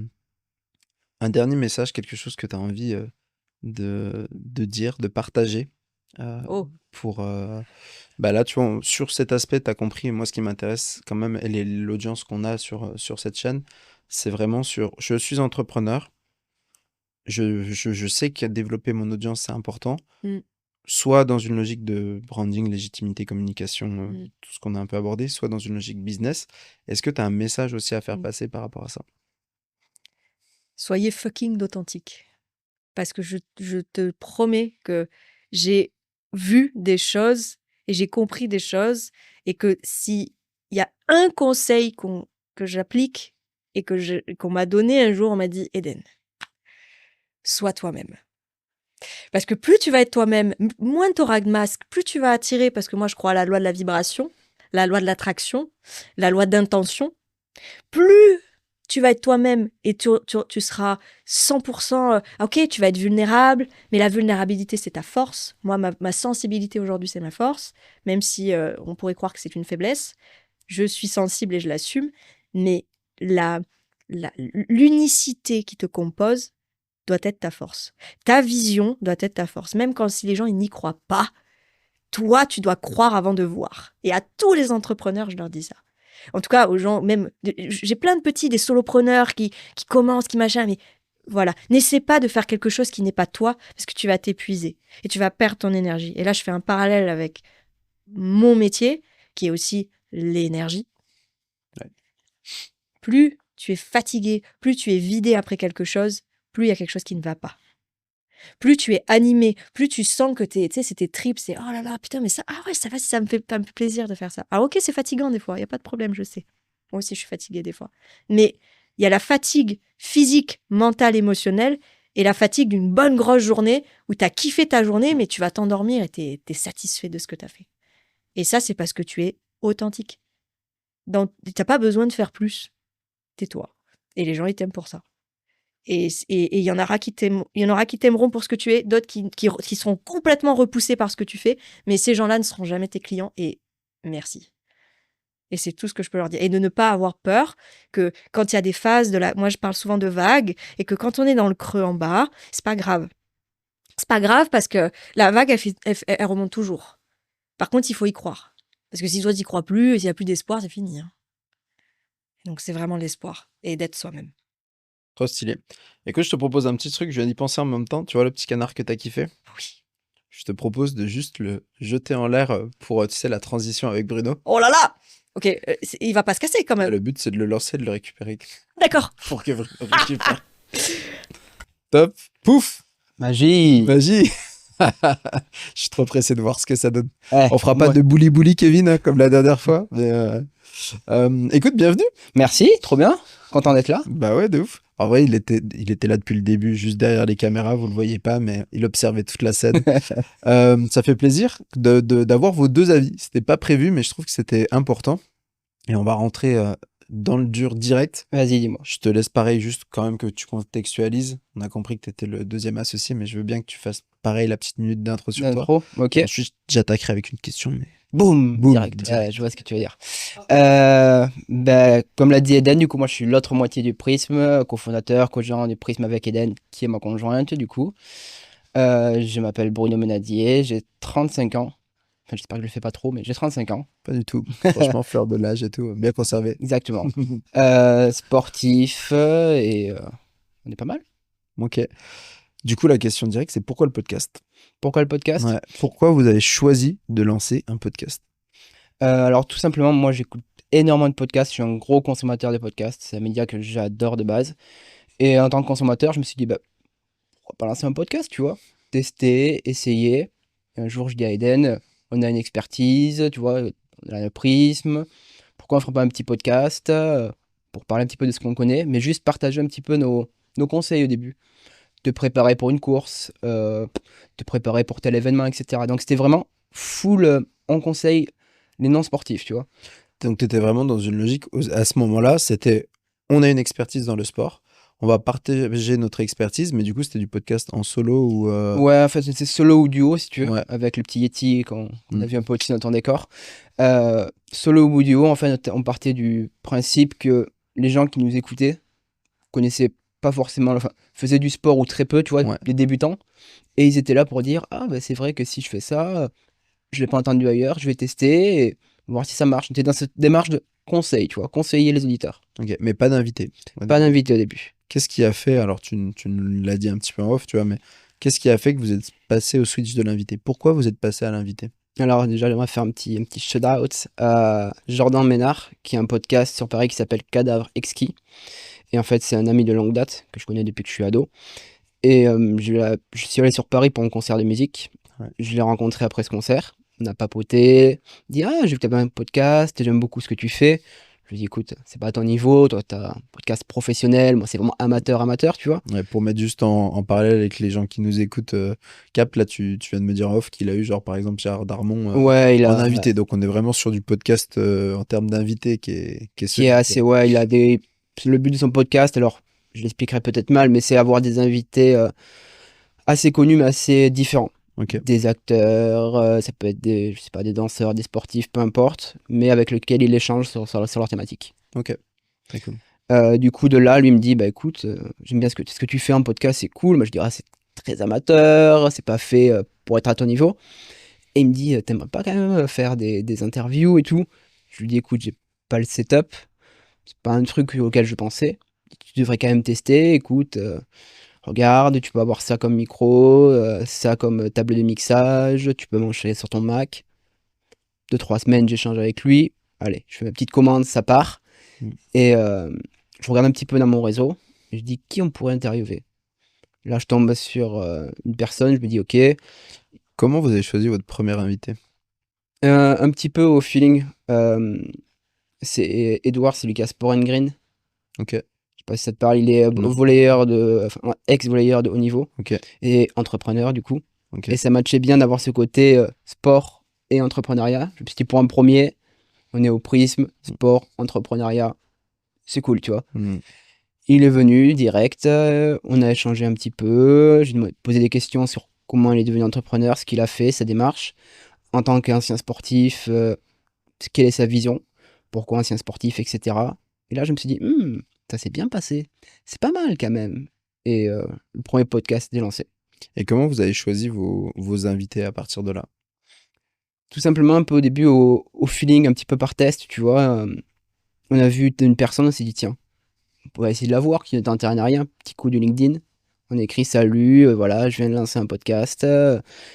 un dernier message, quelque chose que tu as envie de dire, de partager pour... là, tu vois, sur cet aspect, tu as compris, moi, ce qui m'intéresse quand même, et l'audience qu'on a sur cette chaîne, c'est vraiment sur... Je suis entrepreneur, je sais que développer mon audience, c'est important, soit dans une logique de branding, légitimité, communication, tout ce qu'on a un peu abordé, soit dans une logique business. Est-ce que tu as un message aussi à faire passer par rapport à ça? Soyez fucking d'authentique. Parce que je te promets que j'ai vu des choses et j'ai compris des choses et que s'il y a un conseil que j'applique et qu'on m'a donné un jour, on m'a dit « Eden, sois toi-même ». Parce que plus tu vas être toi-même, moins tu auras de masque, plus tu vas attirer, parce que moi je crois à la loi de la vibration, la loi de l'attraction, la loi d'intention, plus tu vas être toi-même et tu seras 100%... ok, tu vas être vulnérable, mais la vulnérabilité, c'est ta force. Moi, ma sensibilité aujourd'hui, c'est ma force, même si on pourrait croire que c'est une faiblesse. Je suis sensible et je l'assume, mais l'unicité qui te compose doit être ta force. Ta vision doit être ta force. Même si les gens n'y croient pas, toi, tu dois croire avant de voir. Et à tous les entrepreneurs, je leur dis ça. En tout cas, aux gens, même, j'ai plein de petits, des solopreneurs qui commencent, qui machin, mais voilà. N'essaie pas de faire quelque chose qui n'est pas toi, parce que tu vas t'épuiser et tu vas perdre ton énergie. Et là, je fais un parallèle avec mon métier, qui est aussi l'énergie. Ouais. Plus tu es fatigué, plus tu es vidé après quelque chose, plus il y a quelque chose qui ne va pas. Plus tu es animé, plus tu sens que c'est tes tripes, c'est oh là là, putain, mais ça, ah ouais, ça va, ça me fait plaisir de faire ça. Alors ok, c'est fatigant des fois, il n'y a pas de problème, je sais. Moi aussi, je suis fatiguée des fois. Mais il y a la fatigue physique, mentale, émotionnelle, et la fatigue d'une bonne grosse journée où tu as kiffé ta journée, mais tu vas t'endormir et tu es satisfait de ce que tu as fait. Et ça, c'est parce que tu es authentique. Tu n'as pas besoin de faire plus. Tais-toi. Et les gens, ils t'aiment pour ça. Et il y en aura qui t'aimeront pour ce que tu es, d'autres qui seront complètement repoussés par ce que tu fais, mais ces gens-là ne seront jamais tes clients et merci. Et c'est tout ce que je peux leur dire. Et de ne pas avoir peur que quand il y a des phases moi je parle souvent de vagues, et que quand on est dans le creux en bas, c'est pas grave. C'est pas grave parce que la vague, elle remonte toujours. Par contre, il faut y croire. Parce que si toi, tu n'y crois plus, s'il n'y a plus d'espoir, c'est fini. Hein. Donc c'est vraiment l'espoir et d'être soi-même. Trop stylé. Écoute, je te propose un petit truc, je viens d'y penser en même temps. Tu vois le petit canard que t'as kiffé? Oui. Je te propose de juste le jeter en l'air pour, tu sais, la transition avec Bruno. Oh là là! Ok, il va pas se casser quand même. Le but, c'est de le lancer, de le récupérer. D'accord. Pour que Bruno récupère. Top. Pouf. Magie. Magie. Je suis trop pressé de voir ce que ça donne. Ouais, On fera pas moi- de bouli-bouli, Kevin, hein, comme la dernière fois. Mais écoute, bienvenue. Merci, trop bien. Content d'être là. Bah ouais, de ouf. En vrai, il était là depuis le début, juste derrière les caméras, vous le voyez pas, mais il observait toute la scène. Ça fait plaisir d'avoir vos deux avis. C'était pas prévu, mais je trouve que c'était important. Et on va rentrer dans le dur direct. Vas-y, dis-moi. Je te laisse pareil, juste quand même que tu contextualises. On a compris que tu étais le deuxième associé, mais je veux bien que tu fasses pareil la petite minute d'intro sur toi. L'intro, ok. Ensuite, j'attaquerai avec une question, mais Boum, Boum, direct. direct. Ouais, je vois ce que tu veux dire. Comme l'a dit Eden, du coup, moi, je suis l'autre moitié du Prisme, cofondateur, co-gérant du Prisme avec Eden, qui est ma conjointe, du coup. Je m'appelle Bruno Menadier, j'ai 35 ans. Enfin, j'espère que je le fais pas trop, mais j'ai 35 ans. pas du tout. Franchement, fleur de l'âge et tout, bien conservé. Exactement. Sportif, on est pas mal. Ok. Du coup, la question directe, c'est pourquoi le podcast? Pourquoi le podcast? Ouais. Pourquoi vous avez choisi de lancer un podcast? Alors tout simplement, moi j'écoute énormément de podcasts, je suis un gros consommateur de podcasts, c'est un média que j'adore de base. Et en tant que consommateur, je me suis dit, bah, pourquoi pas lancer un podcast, tu vois? Tester, essayer. Et un jour, je dis à Eden, on a une expertise, tu vois, on a un prisme, pourquoi on ferait pas un petit podcast pour parler un petit peu de ce qu'on connaît, mais juste partager un petit peu nos conseils au début. Te préparer pour une course, te préparer pour tel événement, etc. Donc c'était vraiment full, on conseille les non-sportifs, tu vois. Donc, tu étais vraiment dans une logique, à ce moment-là, c'était, on a une expertise dans le sport, on va partager notre expertise, mais du coup, c'était du podcast en solo ou... Ouais, en fait, c'est solo ou duo, si tu veux, Ouais. avec le petit Yeti qu'on Mm. a vu un peu au-dessus de ton décor. Solo ou duo, en fait, on partait du principe que les gens qui nous écoutaient connaissaient pas forcément, enfin, faisaient du sport ou très peu, tu vois, Ouais. les débutants, et ils étaient là pour dire, ah, bah, c'est vrai que si je fais ça, je l'ai pas entendu ailleurs, je vais tester et voir si ça marche. J'étais dans cette démarche de conseil, tu vois, conseiller les auditeurs. Ok, mais pas d'invité. Pas d'invité au début. Qu'est-ce qui a fait, alors tu nous l'as dit un petit peu en off, tu vois, mais qu'est-ce qui a fait que vous êtes passé au switch de l'invité? Pourquoi vous êtes passé à l'invité? Alors déjà, j'aimerais faire un petit shout-out à Jordan Ménard, qui a un podcast sur Paris qui s'appelle Cadavre Exquis. Et en fait, c'est un ami de longue date, que je connais depuis que je suis ado. Et je suis allé sur Paris pour un concert de musique. Ouais. Je l'ai rencontré après ce concert. On a papoté. Il dit, ah, j'ai vu que tu avais un podcast, j'aime beaucoup ce que tu fais. Je lui dis, écoute, c'est pas à ton niveau, toi, tu as un podcast professionnel. Moi, c'est vraiment amateur, tu vois. Ouais, pour mettre juste en parallèle avec les gens qui nous écoutent, Cap, là, tu viens de me dire en off qu'il a eu, genre, par exemple, Gérard Darmon Ouais, il en a. invité. Donc, on est vraiment sur du podcast en termes d'invité qui est Qui est solide, assez, quoi. ouais, il a des. Le but de son podcast, alors, je l'expliquerai peut-être mal, mais c'est avoir des invités assez connus, mais assez différents. Ok. Des acteurs, ça peut être des, je sais pas, des danseurs, des sportifs, peu importe, mais avec lequel il échange sur leur thématique. Ok. Très cool. Du coup, de là, lui me dit, bah écoute, j'aime bien ce que tu fais en podcast, c'est cool. Moi, je dirais, c'est très amateur, c'est pas fait pour être à ton niveau. Et il me dit, t'aimerais pas quand même faire des interviews et tout? Je lui dis, écoute, j'ai pas le setup, c'est pas un truc auquel je pensais. Tu devrais quand même tester, écoute, regarde, tu peux avoir ça comme micro, ça comme table de mixage, tu peux manger sur ton Mac. 2-3 semaines, j'échange avec lui. Allez, je fais ma petite commande, ça part. Mm. Et je regarde un petit peu dans mon réseau. Je dis qui on pourrait interviewer. Là, je tombe sur une personne. Je me dis ok. Comment vous avez choisi votre premier invité? Un petit peu au feeling. C'est Edouard, c'est Lucas Green. Ok, Je sais pas si ça te parle. Il est Non. ex-volleyeur de haut niveau ok, et entrepreneur du coup. ok. Et ça matchait bien d'avoir ce côté sport et entrepreneuriat. Je me suis dit pour un premier, on est au prisme, sport, entrepreneuriat. C'est cool, tu vois. Hmm. Il est venu direct, on a échangé un petit peu, j'ai posé des questions sur comment il est devenu entrepreneur, ce qu'il a fait, sa démarche. En tant qu'ancien sportif, quelle est sa vision, pourquoi ancien sportif, etc. Et là, je me suis dit, ça s'est bien passé, c'est pas mal quand même. Et le premier podcast est lancé. Et comment vous avez choisi vos invités à partir de là? Tout simplement, un peu au début, au feeling, un petit peu par test, tu vois. On a vu une personne, on s'est dit, tiens, on pourrait essayer de la voir, qui ne t'intéresse à rien, petit coup de LinkedIn. On a écrit salut, voilà, je viens de lancer un podcast,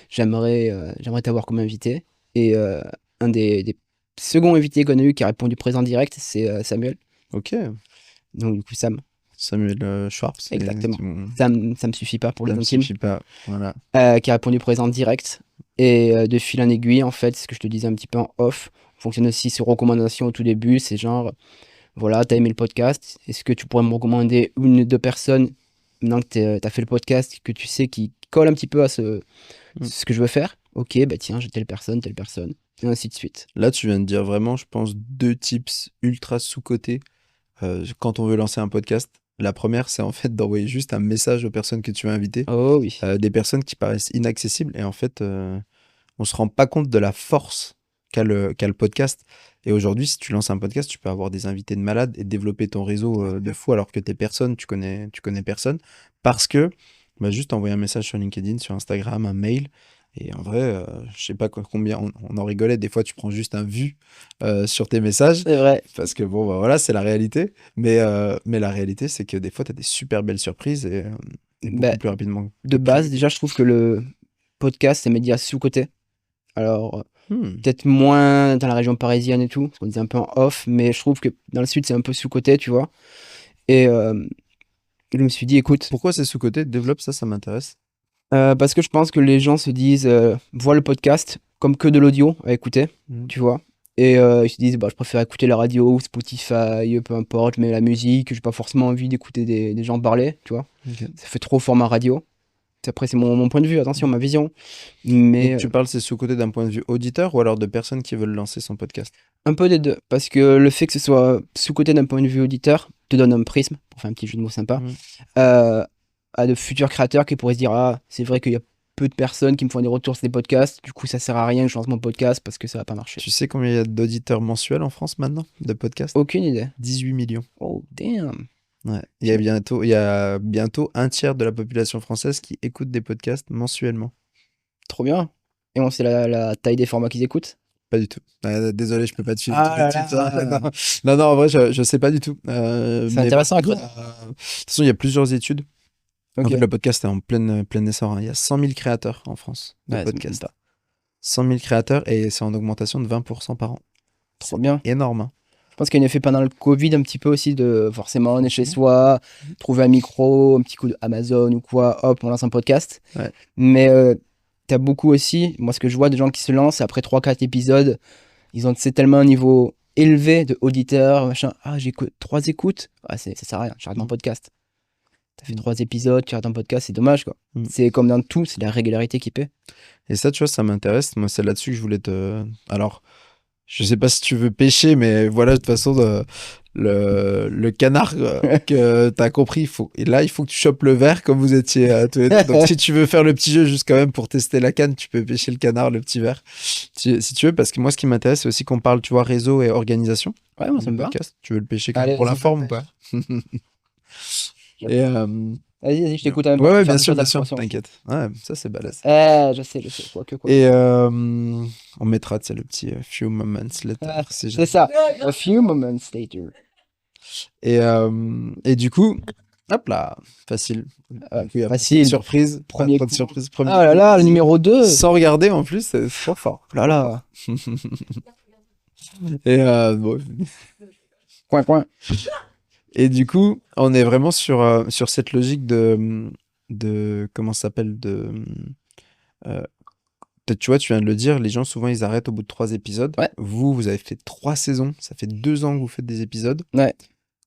j'aimerais t'avoir comme invité. Et un des seconds invités qu'on a eu qui a répondu présent direct, c'est Samuel. Ok, Donc du coup, Sam, Samuel Schwartz. exactement. Ça me suffit pas pour les Ça me intimes. suffit pas, voilà. Qui a répondu présent direct. Et de fil en aiguille, en fait, ce que je te disais un petit peu en off, on fonctionne aussi sur recommandation au tout début. C'est genre, voilà, t'as aimé le podcast, est-ce que tu pourrais me recommander une ou deux personnes maintenant que t'as fait le podcast, que tu sais qui colle un petit peu à ce que je veux faire? Ok, bah tiens, j'ai telle personne, et ainsi de suite. Là, tu viens de dire vraiment, je pense, 2 tips ultra sous-cotés quand on veut lancer un podcast. La première, c'est en fait d'envoyer juste un message aux personnes que tu veux inviter. Oh oui. Des personnes qui paraissent inaccessibles. Et en fait, on se rend pas compte de la force qu'a le podcast. Et aujourd'hui, si tu lances un podcast, tu peux avoir des invités de malades et développer ton réseau de fou alors que t'es personne, tu connais personne. Parce que bah, juste envoyer un message sur LinkedIn, sur Instagram, un mail. Et en vrai, je sais pas combien, on en rigolait. Des fois, tu prends juste un vu sur tes messages. C'est vrai. Parce que bon, bah, voilà, c'est la réalité. Mais la réalité, c'est que des fois, tu as des super belles surprises et beaucoup Bah, plus rapidement. de base, déjà, je trouve que le podcast, c'est un média sous-coté. Alors, peut-être moins dans la région parisienne et tout, parce qu'on disait un peu en off, mais je trouve que dans le sud, c'est un peu sous-coté, tu vois. Et je me suis dit, écoute, Pourquoi c'est sous-coté? Développe ça, ça m'intéresse. parce que je pense que les gens se disent, voient le podcast comme que de l'audio à écouter, tu vois. Et ils se disent, bah, je préfère écouter la radio ou Spotify, peu importe, je mets la musique, j'ai pas forcément envie d'écouter des gens parler, tu vois. Ok. Ça fait trop format radio. Après, c'est mon point de vue, attention, ma vision. Mais Donc tu parles, c'est sous-coté d'un point de vue auditeur ou alors de personnes qui veulent lancer son podcast? un peu des deux, parce que le fait que ce soit sous-coté d'un point de vue auditeur te donne un prisme, pour faire un petit jeu de mots sympa, à de futurs créateurs qui pourraient se dire, ah, c'est vrai qu'il y a peu de personnes qui me font des retours sur des podcasts, du coup ça sert à rien que je lance mon podcast parce que ça va pas marcher. Tu sais combien il y a d'auditeurs mensuels en France maintenant, de podcasts? Aucune idée. 18 millions. Oh damn. Ouais. Il y a bientôt un tiers de la population française qui écoute des podcasts mensuellement. Trop bien. Et on sait la taille des formats qu'ils écoutent? Pas du tout. Désolé, je peux pas te suivre. Ah tout de là suite, là. hein. Non, non, en vrai, je sais pas du tout. C'est Mais intéressant à par contre, creuser. de toute façon, il y a plusieurs études. Ok. En fait, le podcast est en plein essor, hein. Il y a 100 000 créateurs en France de Ouais, ça m'étonne podcasts. pas. 100 000 créateurs et c'est en augmentation de 20% par an. Trop bien. Énorme, hein. Je pense qu'il y a un effet pendant le Covid un petit peu aussi de forcément on est chez Mhm. soi, trouver un micro, un petit coup d'Amazon ou quoi, hop, on lance un podcast. Ouais. Mais t'as beaucoup aussi, moi ce que je vois de gens qui se lancent après 3-4 épisodes, ils ont c'est tellement un niveau élevé de auditeurs, machin, ah j'ai que 3 écoutes, ah, ça sert à rien, j'arrête mon Mhm. podcast. T'as fait Mhm. 3 épisodes, tu arrêtes un podcast, c'est dommage quoi. Mhm. C'est comme dans tout, c'est la régularité qui paie. Et ça, tu vois, ça m'intéresse. Moi, c'est là-dessus que je voulais te. Alors, je sais pas si tu veux pêcher, mais voilà, de toute façon, le canard que t'as compris, et là, il faut que tu chopes le verre comme vous étiez tous les deux. Donc, si tu veux faire le petit jeu juste quand même pour tester la canne, tu peux pêcher le canard, le petit verre. Si tu veux, parce que moi, ce qui m'intéresse, c'est aussi qu'on parle, tu vois, réseau et organisation. Ouais, moi ça du me va. podcast. Tu veux le pêcher quand Allez, même pour la vas-y. forme ou pas? Et Vas-y, je t'écoute un peu. ouais, ouais, Faire bien une sûr, bien présentation. sûr, t'inquiète. Ouais, ça, c'est balèze. Je sais, quoi que. Et on mettra, tu sais, le petit few moments later. Ah, si c'est ça. A few moments later. Et du coup, hop là, facile. Ah, Du coup, il y a facile. pas de surprise. Premier pas de coup. surprise. Premier Ah là coup. là, le numéro 2. Sans regarder en plus, c'est trop fort. Là là. Et bon, Coin. Et du coup, on est vraiment sur cette logique comment ça s'appelle, euh, peut-être, tu vois, tu viens de le dire, les gens, souvent, ils arrêtent au bout de 3 épisodes. Ouais. Vous avez fait 3 saisons, ça fait 2 ans que vous faites des épisodes. Ouais.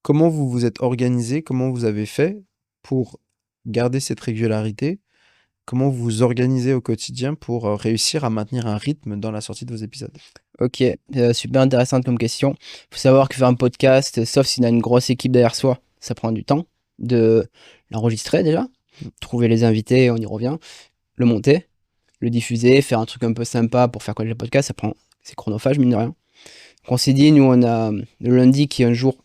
Comment vous vous êtes organisé? Comment vous avez fait pour garder cette régularité? Comment vous vous organisez au quotidien pour réussir à maintenir un rythme dans la sortie de vos épisodes? Ok, super intéressante comme question. Faut savoir que faire un podcast, sauf s'il a une grosse équipe derrière soi, ça prend du temps de l'enregistrer déjà, trouver les invités, on y revient, le monter, le diffuser, faire un truc un peu sympa pour faire connaître le podcast, c'est chronophage mine de rien. Donc on s'est dit, nous on a le lundi qui est un jour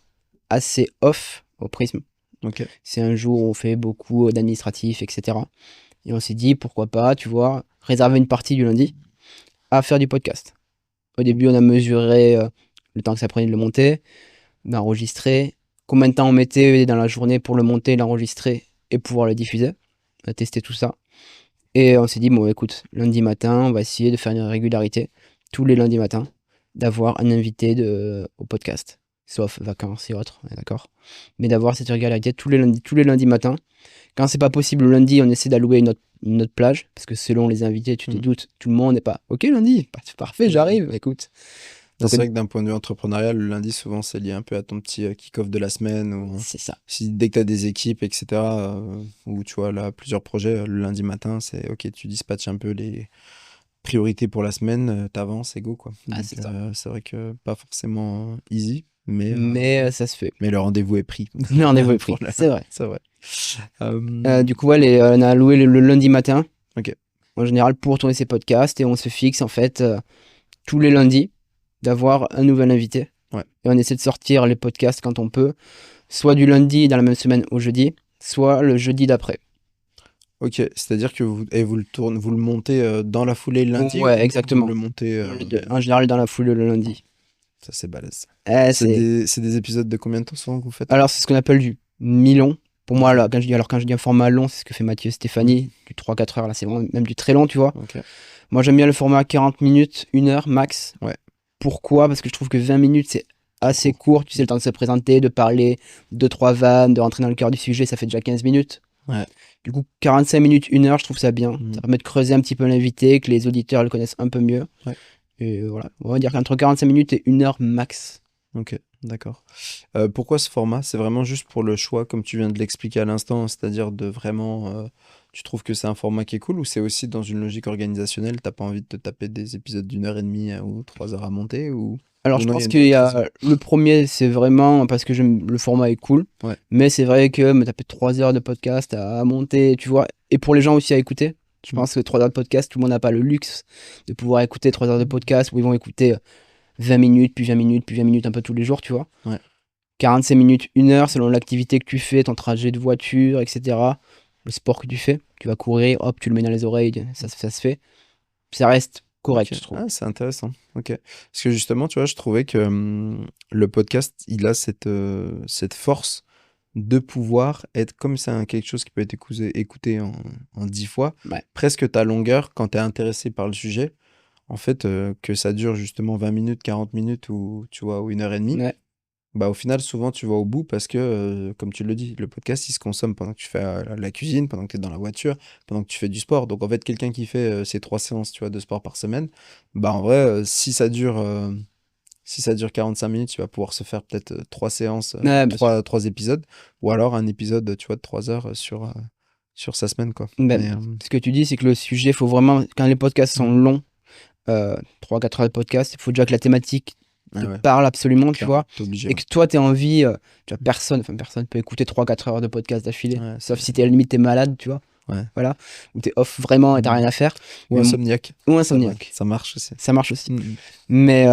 assez off au Prisme. Ok. C'est un jour où on fait beaucoup d'administratifs, etc. Et on s'est dit, pourquoi pas, tu vois, réserver une partie du lundi à faire du podcast. Au début, on a mesuré le temps que ça prenait de le monter, d'enregistrer, combien de temps on mettait dans la journée pour le monter, l'enregistrer et pouvoir le diffuser. On a testé tout ça. Et on s'est dit, bon, écoute, lundi matin, on va essayer de faire une régularité, tous les lundis matins, d'avoir un invité au podcast. Sauf vacances et autres, on est d'accord. Mais d'avoir cette régularité tous les lundis matins. Quand c'est pas possible le lundi, on essaie d'allouer une autre plage, parce que selon les invités, tu te doutes, tout le monde n'est pas ok lundi, c'est parfait, j'arrive, écoute. Donc, c'est vrai que d'un point de vue entrepreneurial, le lundi, souvent, c'est lié un peu à ton petit kick-off de la semaine. Ou, c'est ça. Dès que tu as des équipes, etc., ou tu vois, là, plusieurs projets, le lundi matin, c'est ok, tu dispatches un peu les priorités pour la semaine, t'avances et go, quoi. Donc, C'est ça. c'est vrai que pas forcément easy, mais ça se fait. mais le rendez-vous est pris. Le rendez-vous est pris, c'est vrai. C'est vrai. Du coup, ouais, on a alloué le lundi matin, Ok. en général, pour tourner ces podcasts, et on se fixe, en fait, tous les lundis, d'avoir un nouvel invité. Ouais. Et on essaie de sortir les podcasts quand on peut, soit du lundi dans la même semaine au jeudi, soit le jeudi d'après. Ok, c'est-à-dire que vous le montez dans la foulée le lundi? Ouais, ou exactement. Vous le montez. En général, dans la foulée le lundi. Ça, c'est balèze. C'est C'est des épisodes de combien de temps souvent que vous faites? Alors, c'est ce qu'on appelle du mi-long. Pour moi, là, quand je dis un format long, c'est ce que fait Mathieu Stéphanie, du 3-4 heures, là, c'est vraiment même du très long, tu vois. Ok. Moi, j'aime bien le format 40 minutes, 1 heure max. Ouais. Pourquoi? Parce que je trouve que 20 minutes, c'est assez court. Tu sais, le temps de se présenter, de parler 2-3 vannes, de rentrer dans le cœur du sujet, ça fait déjà 15 minutes. Ouais. Du coup, 45 minutes, 1 heure, je trouve ça bien. Ça permet de creuser un petit peu l'invité, que les auditeurs le connaissent un peu mieux. Ouais. Et voilà, on va dire qu'entre 45 minutes et 1 heure max. Ok, d'accord. Pourquoi ce format? C'est vraiment juste pour le choix, comme tu viens de l'expliquer à l'instant, c'est-à-dire de vraiment... tu trouves que c'est un format qui est cool, ou c'est aussi dans une logique organisationnelle, t'as pas envie de te taper des épisodes d'1 heure et demie ou 3 heures à monter ou... Alors, ou je non, pense une qu'il y raison? a le premier, c'est vraiment parce que le format est cool. Ouais. Mais c'est vrai que me taper 3 heures de podcast à monter, tu vois, et pour les gens aussi à écouter. Je pense que 3 heures de podcast, tout le monde n'a pas le luxe de pouvoir écouter 3 heures de podcast où ils vont écouter 20 minutes, puis 20 minutes, puis 20 minutes un peu tous les jours, tu vois. Ouais. 45 minutes, 1 heure, selon l'activité que tu fais, ton trajet de voiture, etc. Le sport que tu fais. Tu vas courir, hop, tu le mets dans les oreilles, ça se fait. Ça reste correct, Ok. je trouve. Ah, c'est intéressant. Ok. Parce que justement, tu vois, je trouvais que le podcast, il a cette force de pouvoir être, comme c'est quelque chose qui peut être écouté en 10 fois, Ouais. presque ta longueur quand tu es intéressé par le sujet. En fait, que ça dure justement 20 minutes, 40 minutes ou, tu vois, ou 1 heure et demie, Ouais. bah, au final, souvent, tu vas au bout parce que, comme tu le dis, le podcast, il se consomme pendant que tu fais la cuisine, pendant que tu es dans la voiture, pendant que tu fais du sport. Donc, en fait, quelqu'un qui fait ses 3 séances, tu vois, de sport par semaine, bah, en vrai, si ça dure 45 minutes, tu vas pouvoir se faire peut-être 3 séances, Ouais, bien sûr. 3 épisodes, ou alors un épisode, tu vois, de 3 heures sur sa semaine, quoi. Ben, Mais, ce que tu dis, c'est que le sujet, faut vraiment, quand les podcasts sont longs, 3-4 heures de podcast, il faut déjà que la thématique te ouais, parle absolument, tu clair, vois, t'es obligé. et que toi, tu aies envie, tu vois, personne peut écouter 3-4 heures de podcast d'affilée, Ouais, sauf si t'es à la limite, t'es malade, tu vois, Ouais. voilà, ou t'es off vraiment et t'as rien à faire, Ou Mais insomniaque. ou insomniaque. Ça marche aussi. Ça marche aussi. Mhm. Mais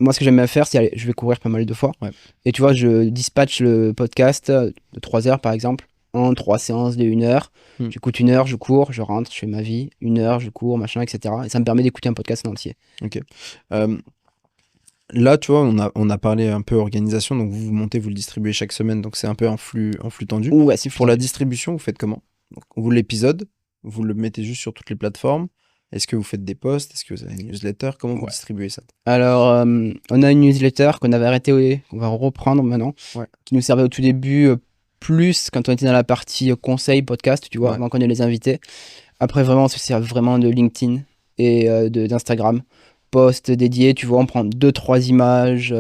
moi, ce que j'aime bien faire, c'est aller, je vais courir pas mal de fois, Ouais. et tu vois, je dispatche le podcast de 3 heures, par exemple, en 3 séances de 1 heure. J'écoute 1 heure, je cours, je rentre, je fais ma vie. 1 heure, je cours, machin, etc. Et ça me permet d'écouter un podcast en entier. Ok. Là, tu vois, on a parlé un peu organisation, donc vous montez, vous le distribuez chaque semaine, donc c'est un peu en flux tendu. Ouais, c'est Pour la distribution, vous faites comment? Donc, l'épisode, vous le mettez juste sur toutes les plateformes. Est-ce que vous faites des posts? Est-ce que vous avez une newsletter? Comment vous Ouais. distribuez ça? Alors, on a une newsletter qu'on avait arrêté, qu'on va reprendre maintenant, Ouais. qui nous servait au tout début, plus quand on était dans la partie conseil podcast, tu vois, Ouais. avant qu'on ait les invités. Après, vraiment, on se sert vraiment de LinkedIn et d'Instagram. Post dédié, tu vois, on prend 2-3 images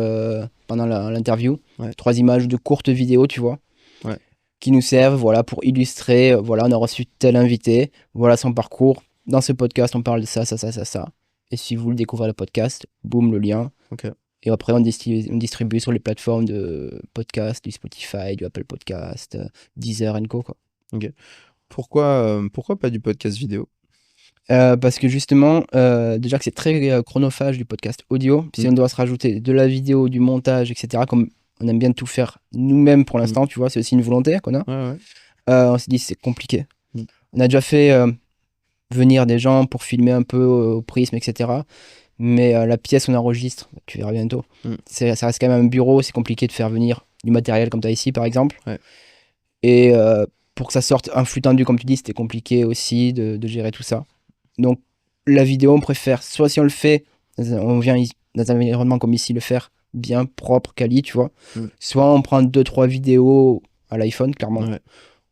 pendant l'interview, Ouais. 3 images de courtes vidéos, tu vois, Ouais. qui nous servent, voilà, pour illustrer, voilà, on a reçu tel invité, voilà son parcours. Dans ce podcast, on parle de ça, ça, ça, ça, ça. Et si vous voulez découvrir le podcast, boum, le lien. Ok. Et après, on distribue sur les plateformes de podcast, du Spotify, du Apple Podcast, Deezer Co. Quoi. Pourquoi pas du podcast vidéo? Parce que justement, déjà que c'est très chronophage du podcast audio, si on doit se rajouter de la vidéo, du montage, etc., comme on aime bien tout faire nous-mêmes pour l'instant, tu vois, c'est aussi une volonté qu'on a. Ouais. On s'est dit c'est compliqué. On a déjà fait venir des gens pour filmer un peu au prisme, etc. Mais la pièce on enregistre, tu verras bientôt, ça reste quand même un bureau, c'est compliqué de faire venir du matériel comme tu as ici par exemple. Ouais. Et pour que ça sorte un flux tendu comme tu dis, c'était compliqué aussi de gérer tout ça. Donc la vidéo, on préfère, soit si on le fait, on vient dans un environnement comme ici le faire, bien propre, quali, tu vois. Soit on prend 2-3 vidéos à l'iPhone, clairement. Ouais.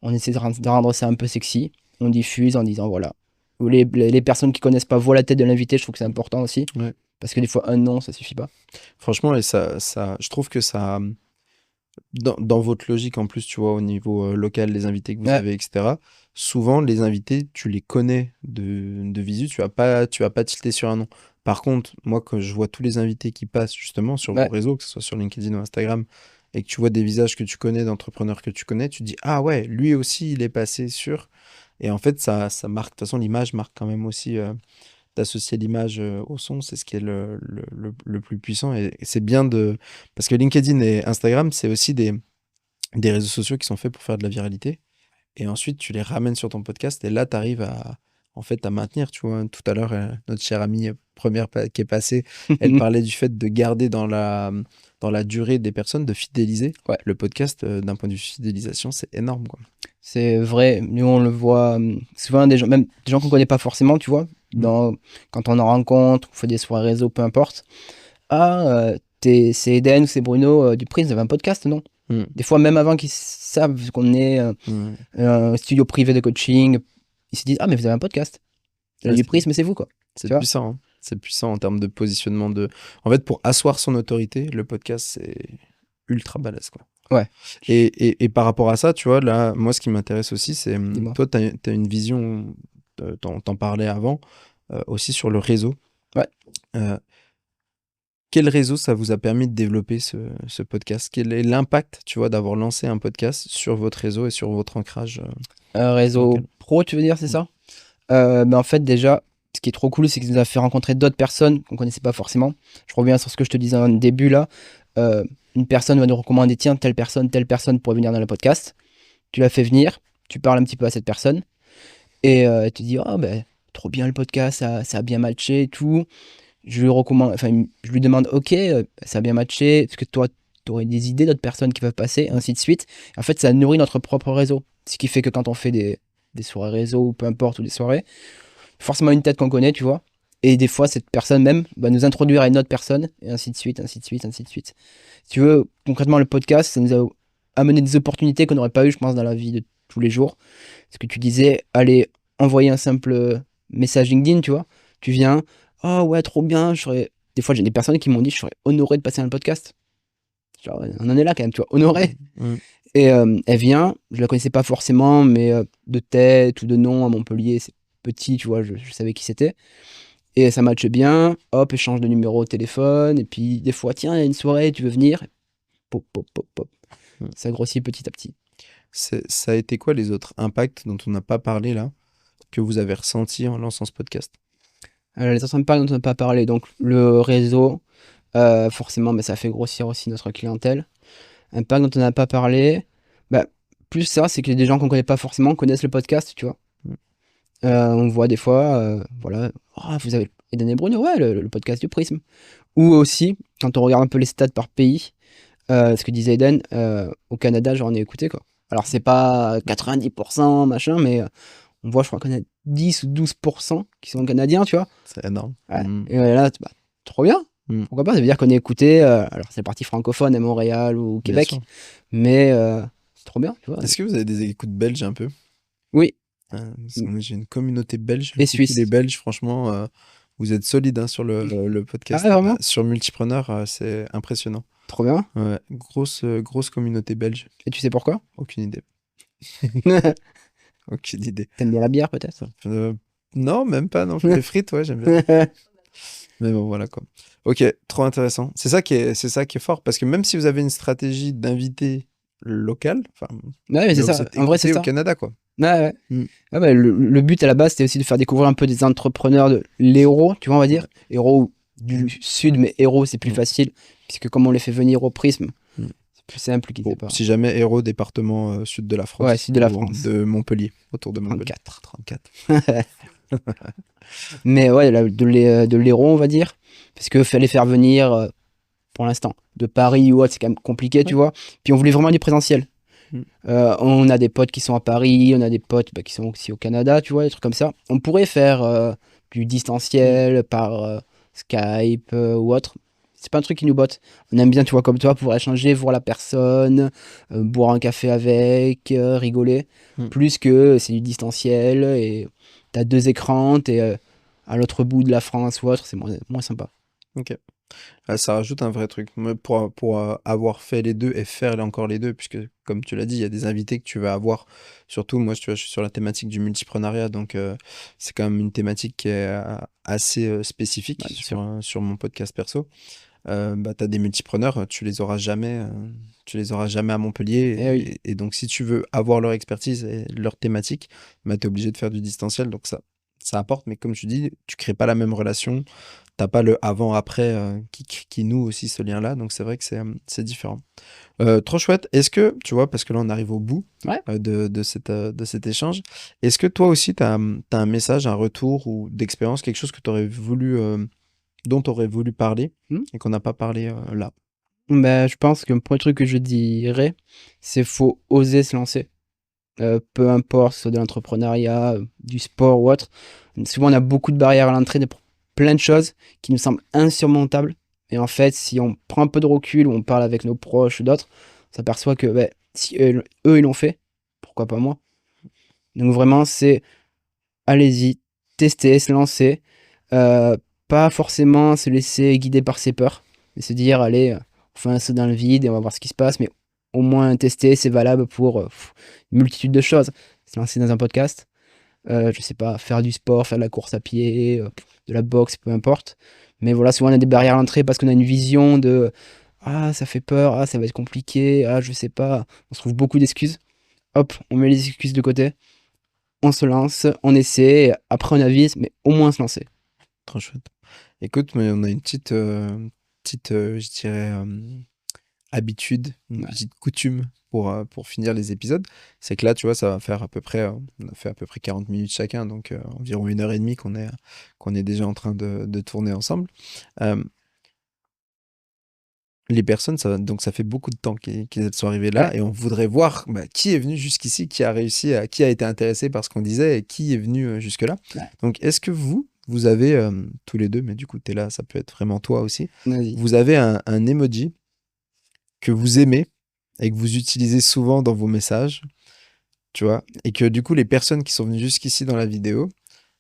On essaie de rendre ça un peu sexy. On diffuse en disant voilà. Les personnes qui connaissent pas voient la tête de l'invité, je trouve que c'est important aussi. Ouais. Parce que des fois, un nom, ça suffit pas. Franchement, et je trouve que ça, dans votre logique en plus, tu vois, au niveau local, les invités que vous avez, etc., souvent, les invités, tu les connais de visu, tu vas pas tilter sur un nom. Par contre, moi, quand je vois tous les invités qui passent justement sur vos réseaux, que ce soit sur LinkedIn ou Instagram, et que tu vois des visages que tu connais, d'entrepreneurs que tu connais, tu te dis, ah ouais, lui aussi, il est passé sur... Et en fait, ça marque, de toute façon, l'image marque quand même aussi... d'associer l'image au son, c'est ce qui est le plus puissant. Et c'est bien de... Parce que LinkedIn et Instagram, c'est aussi des réseaux sociaux qui sont faits pour faire de la viralité. Et ensuite, tu les ramènes sur ton podcast et là, tu arrives à maintenir. Tu vois, tout à l'heure, notre chère amie première qui est passée, elle parlait du fait de garder dans la durée des personnes, de fidéliser. Ouais. Le podcast, d'un point de vue fidélisation, c'est énorme, quoi. C'est vrai, nous on le voit souvent, même des gens qu'on connaît pas forcément, tu vois, quand on en rencontre, on fait des soirées réseau, peu importe. Ah, c'est Eden ou c'est Bruno du Prisme, vous avez un podcast, non? Des fois, même avant qu'ils savent qu'on est un studio privé de coaching, ils se disent ah, mais vous avez un podcast. Du Prisme, c'est vous, quoi. C'est puissant, hein. C'est puissant en termes de positionnement de... En fait, pour asseoir son autorité, le podcast, c'est ultra balèze, quoi. Ouais. Et par rapport à ça, tu vois, là, moi, ce qui m'intéresse aussi, c'est... Dis-moi. Toi, tu as une vision, t'en parlais avant, aussi sur le réseau. Ouais. Quel réseau ça vous a permis de développer ce podcast? Quel est l'impact, tu vois, d'avoir lancé un podcast sur votre réseau et sur votre ancrage Un réseau pro, tu veux dire, c'est ça? Mais en fait, déjà, ce qui est trop cool, c'est que ça nous a fait rencontrer d'autres personnes qu'on connaissait pas forcément. Je reviens sur ce que je te disais au début là. Une personne va nous recommander, tiens, telle personne pourrait venir dans le podcast. Tu la fais venir, tu parles un petit peu à cette personne et tu dis, oh ben, trop bien le podcast, ça a bien matché et tout. Je lui demande, ok, ça a bien matché, est-ce que toi, tu aurais des idées d'autres personnes qui peuvent passer, ainsi de suite. En fait, ça nourrit notre propre réseau. Ce qui fait que quand on fait des soirées réseau ou peu importe, ou des soirées, forcément une tête qu'on connaît, tu vois. Et des fois, cette personne même va nous introduire à une autre personne, et ainsi de suite, ainsi de suite, ainsi de suite. Si tu veux, concrètement, le podcast, ça nous a amené des opportunités qu'on n'aurait pas eu, je pense, dans la vie de tous les jours. Ce que tu disais, aller envoyer un simple message LinkedIn, tu vois. Tu viens, oh ouais, trop bien, des fois, j'ai des personnes qui m'ont dit, je serais honoré de passer dans le podcast. Genre, on en est là quand même, tu vois, honoré. Et elle vient, je la connaissais pas forcément, mais de tête ou de nom à Montpellier, c'est petit, tu vois, je savais qui c'était. Et ça matche bien, hop, échange de numéro au téléphone, et puis des fois, tiens, il y a une soirée, tu veux venir? Pop, pop, pop, pop. Ça grossit petit à petit. Ça a été quoi les autres impacts dont on n'a pas parlé là, que vous avez ressenti en lançant ce podcast? Les autres impacts dont on n'a pas parlé, donc le réseau, forcément, mais ça fait grossir aussi notre clientèle. Impact dont on n'a pas parlé, plus ça, c'est que des gens qu'on connaît pas forcément connaissent le podcast, tu vois. On voit des fois, voilà, oh, vous avez Eden et Bruno, ouais, le podcast du Prisme. Ou aussi, quand on regarde un peu les stats par pays, ce que disait Eden, au Canada, j'en ai écouté, quoi. Alors, c'est pas 90%, machin, mais on voit, je crois qu'on a 10 ou 12% qui sont canadiens, tu vois. C'est énorme. Ouais. Mm. Et là, bah, trop bien. Pourquoi pas? Ça veut dire qu'on est écouté. Alors, c'est la partie francophone à Montréal ou Bien Québec. sûr. Mais c'est trop bien, tu vois. Est-ce que vous avez des écoutes belges un peu? Oui. Parce que moi, j'ai une communauté belge. Et Coucou suisse. les Belges, franchement, vous êtes solides sur le podcast. Ah ouais, vraiment? Sur Multipreneur, c'est impressionnant. Trop bien. Ouais, grosse communauté belge. Et tu sais pourquoi? Aucune idée. Aucune idée. T'aimes bien la bière, peut-être? Non, même pas. Non, les frites, ouais, j'aime bien. Mais bon, voilà quoi. Ok, trop intéressant. C'est ça qui est fort parce que même si vous avez une stratégie d'invité local, enfin, Ouais, mais c'est vous ça. êtes En vrai, c'est écouté ça. au Canada, quoi. Ouais, ouais. Mm. Ah bah, le but à la base, c'était aussi de faire découvrir un peu des entrepreneurs de l'héros, tu vois, on va dire. Héros du sud, mais héros, c'est plus facile, puisque comme on les fait venir au prisme, Mm. c'est plus simple qu'ils Bon, aient pas. si jamais héros département sud de la France. Ouais, sud de la ou France. De Montpellier, autour de Montpellier. 34. 34. Mais ouais, de l'héros, on va dire, parce que fallait faire venir, pour l'instant, de Paris ou autre, c'est quand même compliqué, tu vois. Puis on voulait vraiment du présentiel. Mm. On a des potes qui sont à Paris, on a des potes qui sont aussi au Canada, tu vois, des trucs comme ça. On pourrait faire du distanciel par Skype ou autre. C'est pas un truc qui nous botte. On aime bien, tu vois, comme toi, pouvoir échanger, voir la personne, boire un café avec, rigoler. Mm. Plus que c'est du distanciel et t'as 2 écrans, t'es à l'autre bout de la France ou autre, c'est moins sympa. Ok. Ça rajoute un vrai truc. Moi, pour avoir fait les deux et faire encore les deux, puisque comme tu l'as dit, il y a des invités que tu vas avoir. Surtout, moi, tu vois, je suis sur la thématique du multipreneuriat, donc c'est quand même une thématique qui est assez spécifique Ouais, bien sûr. sur mon podcast perso. Bah, tu as des multipreneurs, tu les auras jamais à Montpellier. Eh oui. Et donc, si tu veux avoir leur expertise et leur thématique, bah, tu es obligé de faire du distanciel. Donc, ça apporte, mais comme tu dis, tu crées pas la même relation. T'as pas le avant-après qui noue aussi ce lien-là. Donc, c'est vrai que c'est différent. Trop chouette. Est-ce que, tu vois, parce que là, on arrive au bout Ouais. de cet échange, est-ce que toi aussi, tu as un message, un retour ou d'expérience, quelque chose que tu aurais voulu, dont tu aurais voulu parler et qu'on n'a pas parlé là? Bah, je pense que le premier truc que je dirais, c'est faut oser se lancer. Peu importe, soit de l'entrepreneuriat, du sport ou autre. Souvent, on a beaucoup de barrières à l'entrée pour plein de choses qui nous semblent insurmontables. Et en fait, si on prend un peu de recul ou on parle avec nos proches ou d'autres, on s'aperçoit que bah, si eux, ils l'ont fait, pourquoi pas moi? Donc vraiment, c'est allez-y, tester, se lancer. Pas forcément se laisser guider par ses peurs, mais se dire, allez, on fait un saut dans le vide et on va voir ce qui se passe, mais au moins tester, c'est valable pour une multitude de choses. Se lancer dans un podcast, je sais pas, faire du sport, faire de la course à pied, de la boxe, peu importe. Mais voilà, souvent on a des barrières à l'entrée parce qu'on a une vision de ah, ça fait peur, ah, ça va être compliqué, ah, je sais pas. On se trouve beaucoup d'excuses. Hop, on met les excuses de côté, on se lance, on essaie, après on avise, mais au moins se lancer. Trop chouette. Écoute, mais on a une petite, je dirais, habitude, une Ouais. petite coutume pour finir les épisodes. C'est que là, tu vois, ça va faire à peu près, on a fait à peu près 40 minutes chacun, donc environ 1 heure et demie qu'on est déjà en train de tourner ensemble. Les personnes, donc ça fait beaucoup de temps qu'ils sont arrivés là, Ouais. et on voudrait voir qui est venu jusqu'ici, qui a réussi, qui a été intéressé par ce qu'on disait et qui est venu jusque-là. Ouais. Donc, est-ce que vous avez, tous les deux, mais du coup, tu es là, ça peut être vraiment toi aussi, Vas-y. vous avez un emoji que vous aimez et que vous utilisez souvent dans vos messages, tu vois, et que du coup, les personnes qui sont venues jusqu'ici dans la vidéo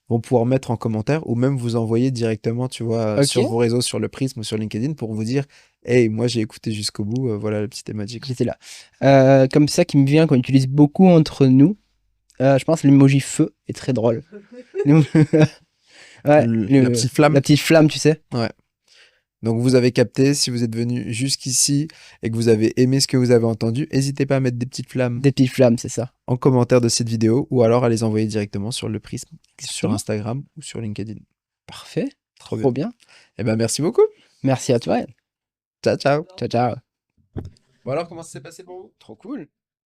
vont pouvoir mettre en commentaire ou même vous envoyer directement, tu vois, Ok. sur vos réseaux, sur le Prisme ou sur LinkedIn pour vous dire hey, moi j'ai écouté jusqu'au bout, voilà le petit emoji. J'étais là. Comme ça qui me vient, qu'on utilise beaucoup entre nous, je pense que l'emoji feu est très drôle. Ouais, La petite flamme. La petite flamme, tu sais. Ouais. Donc vous avez capté, si vous êtes venu jusqu'ici et que vous avez aimé ce que vous avez entendu, n'hésitez pas à mettre des petites flammes Des petites flammes, c'est ça. en commentaire de cette vidéo ou alors à les envoyer directement sur le Prisme, sur Exactement. Instagram ou sur LinkedIn. Parfait. Trop Trop bien. Eh ben merci beaucoup. Merci à toi. Ciao, ciao. Ciao, ciao. Bon alors, comment ça s'est passé pour vous? Trop cool.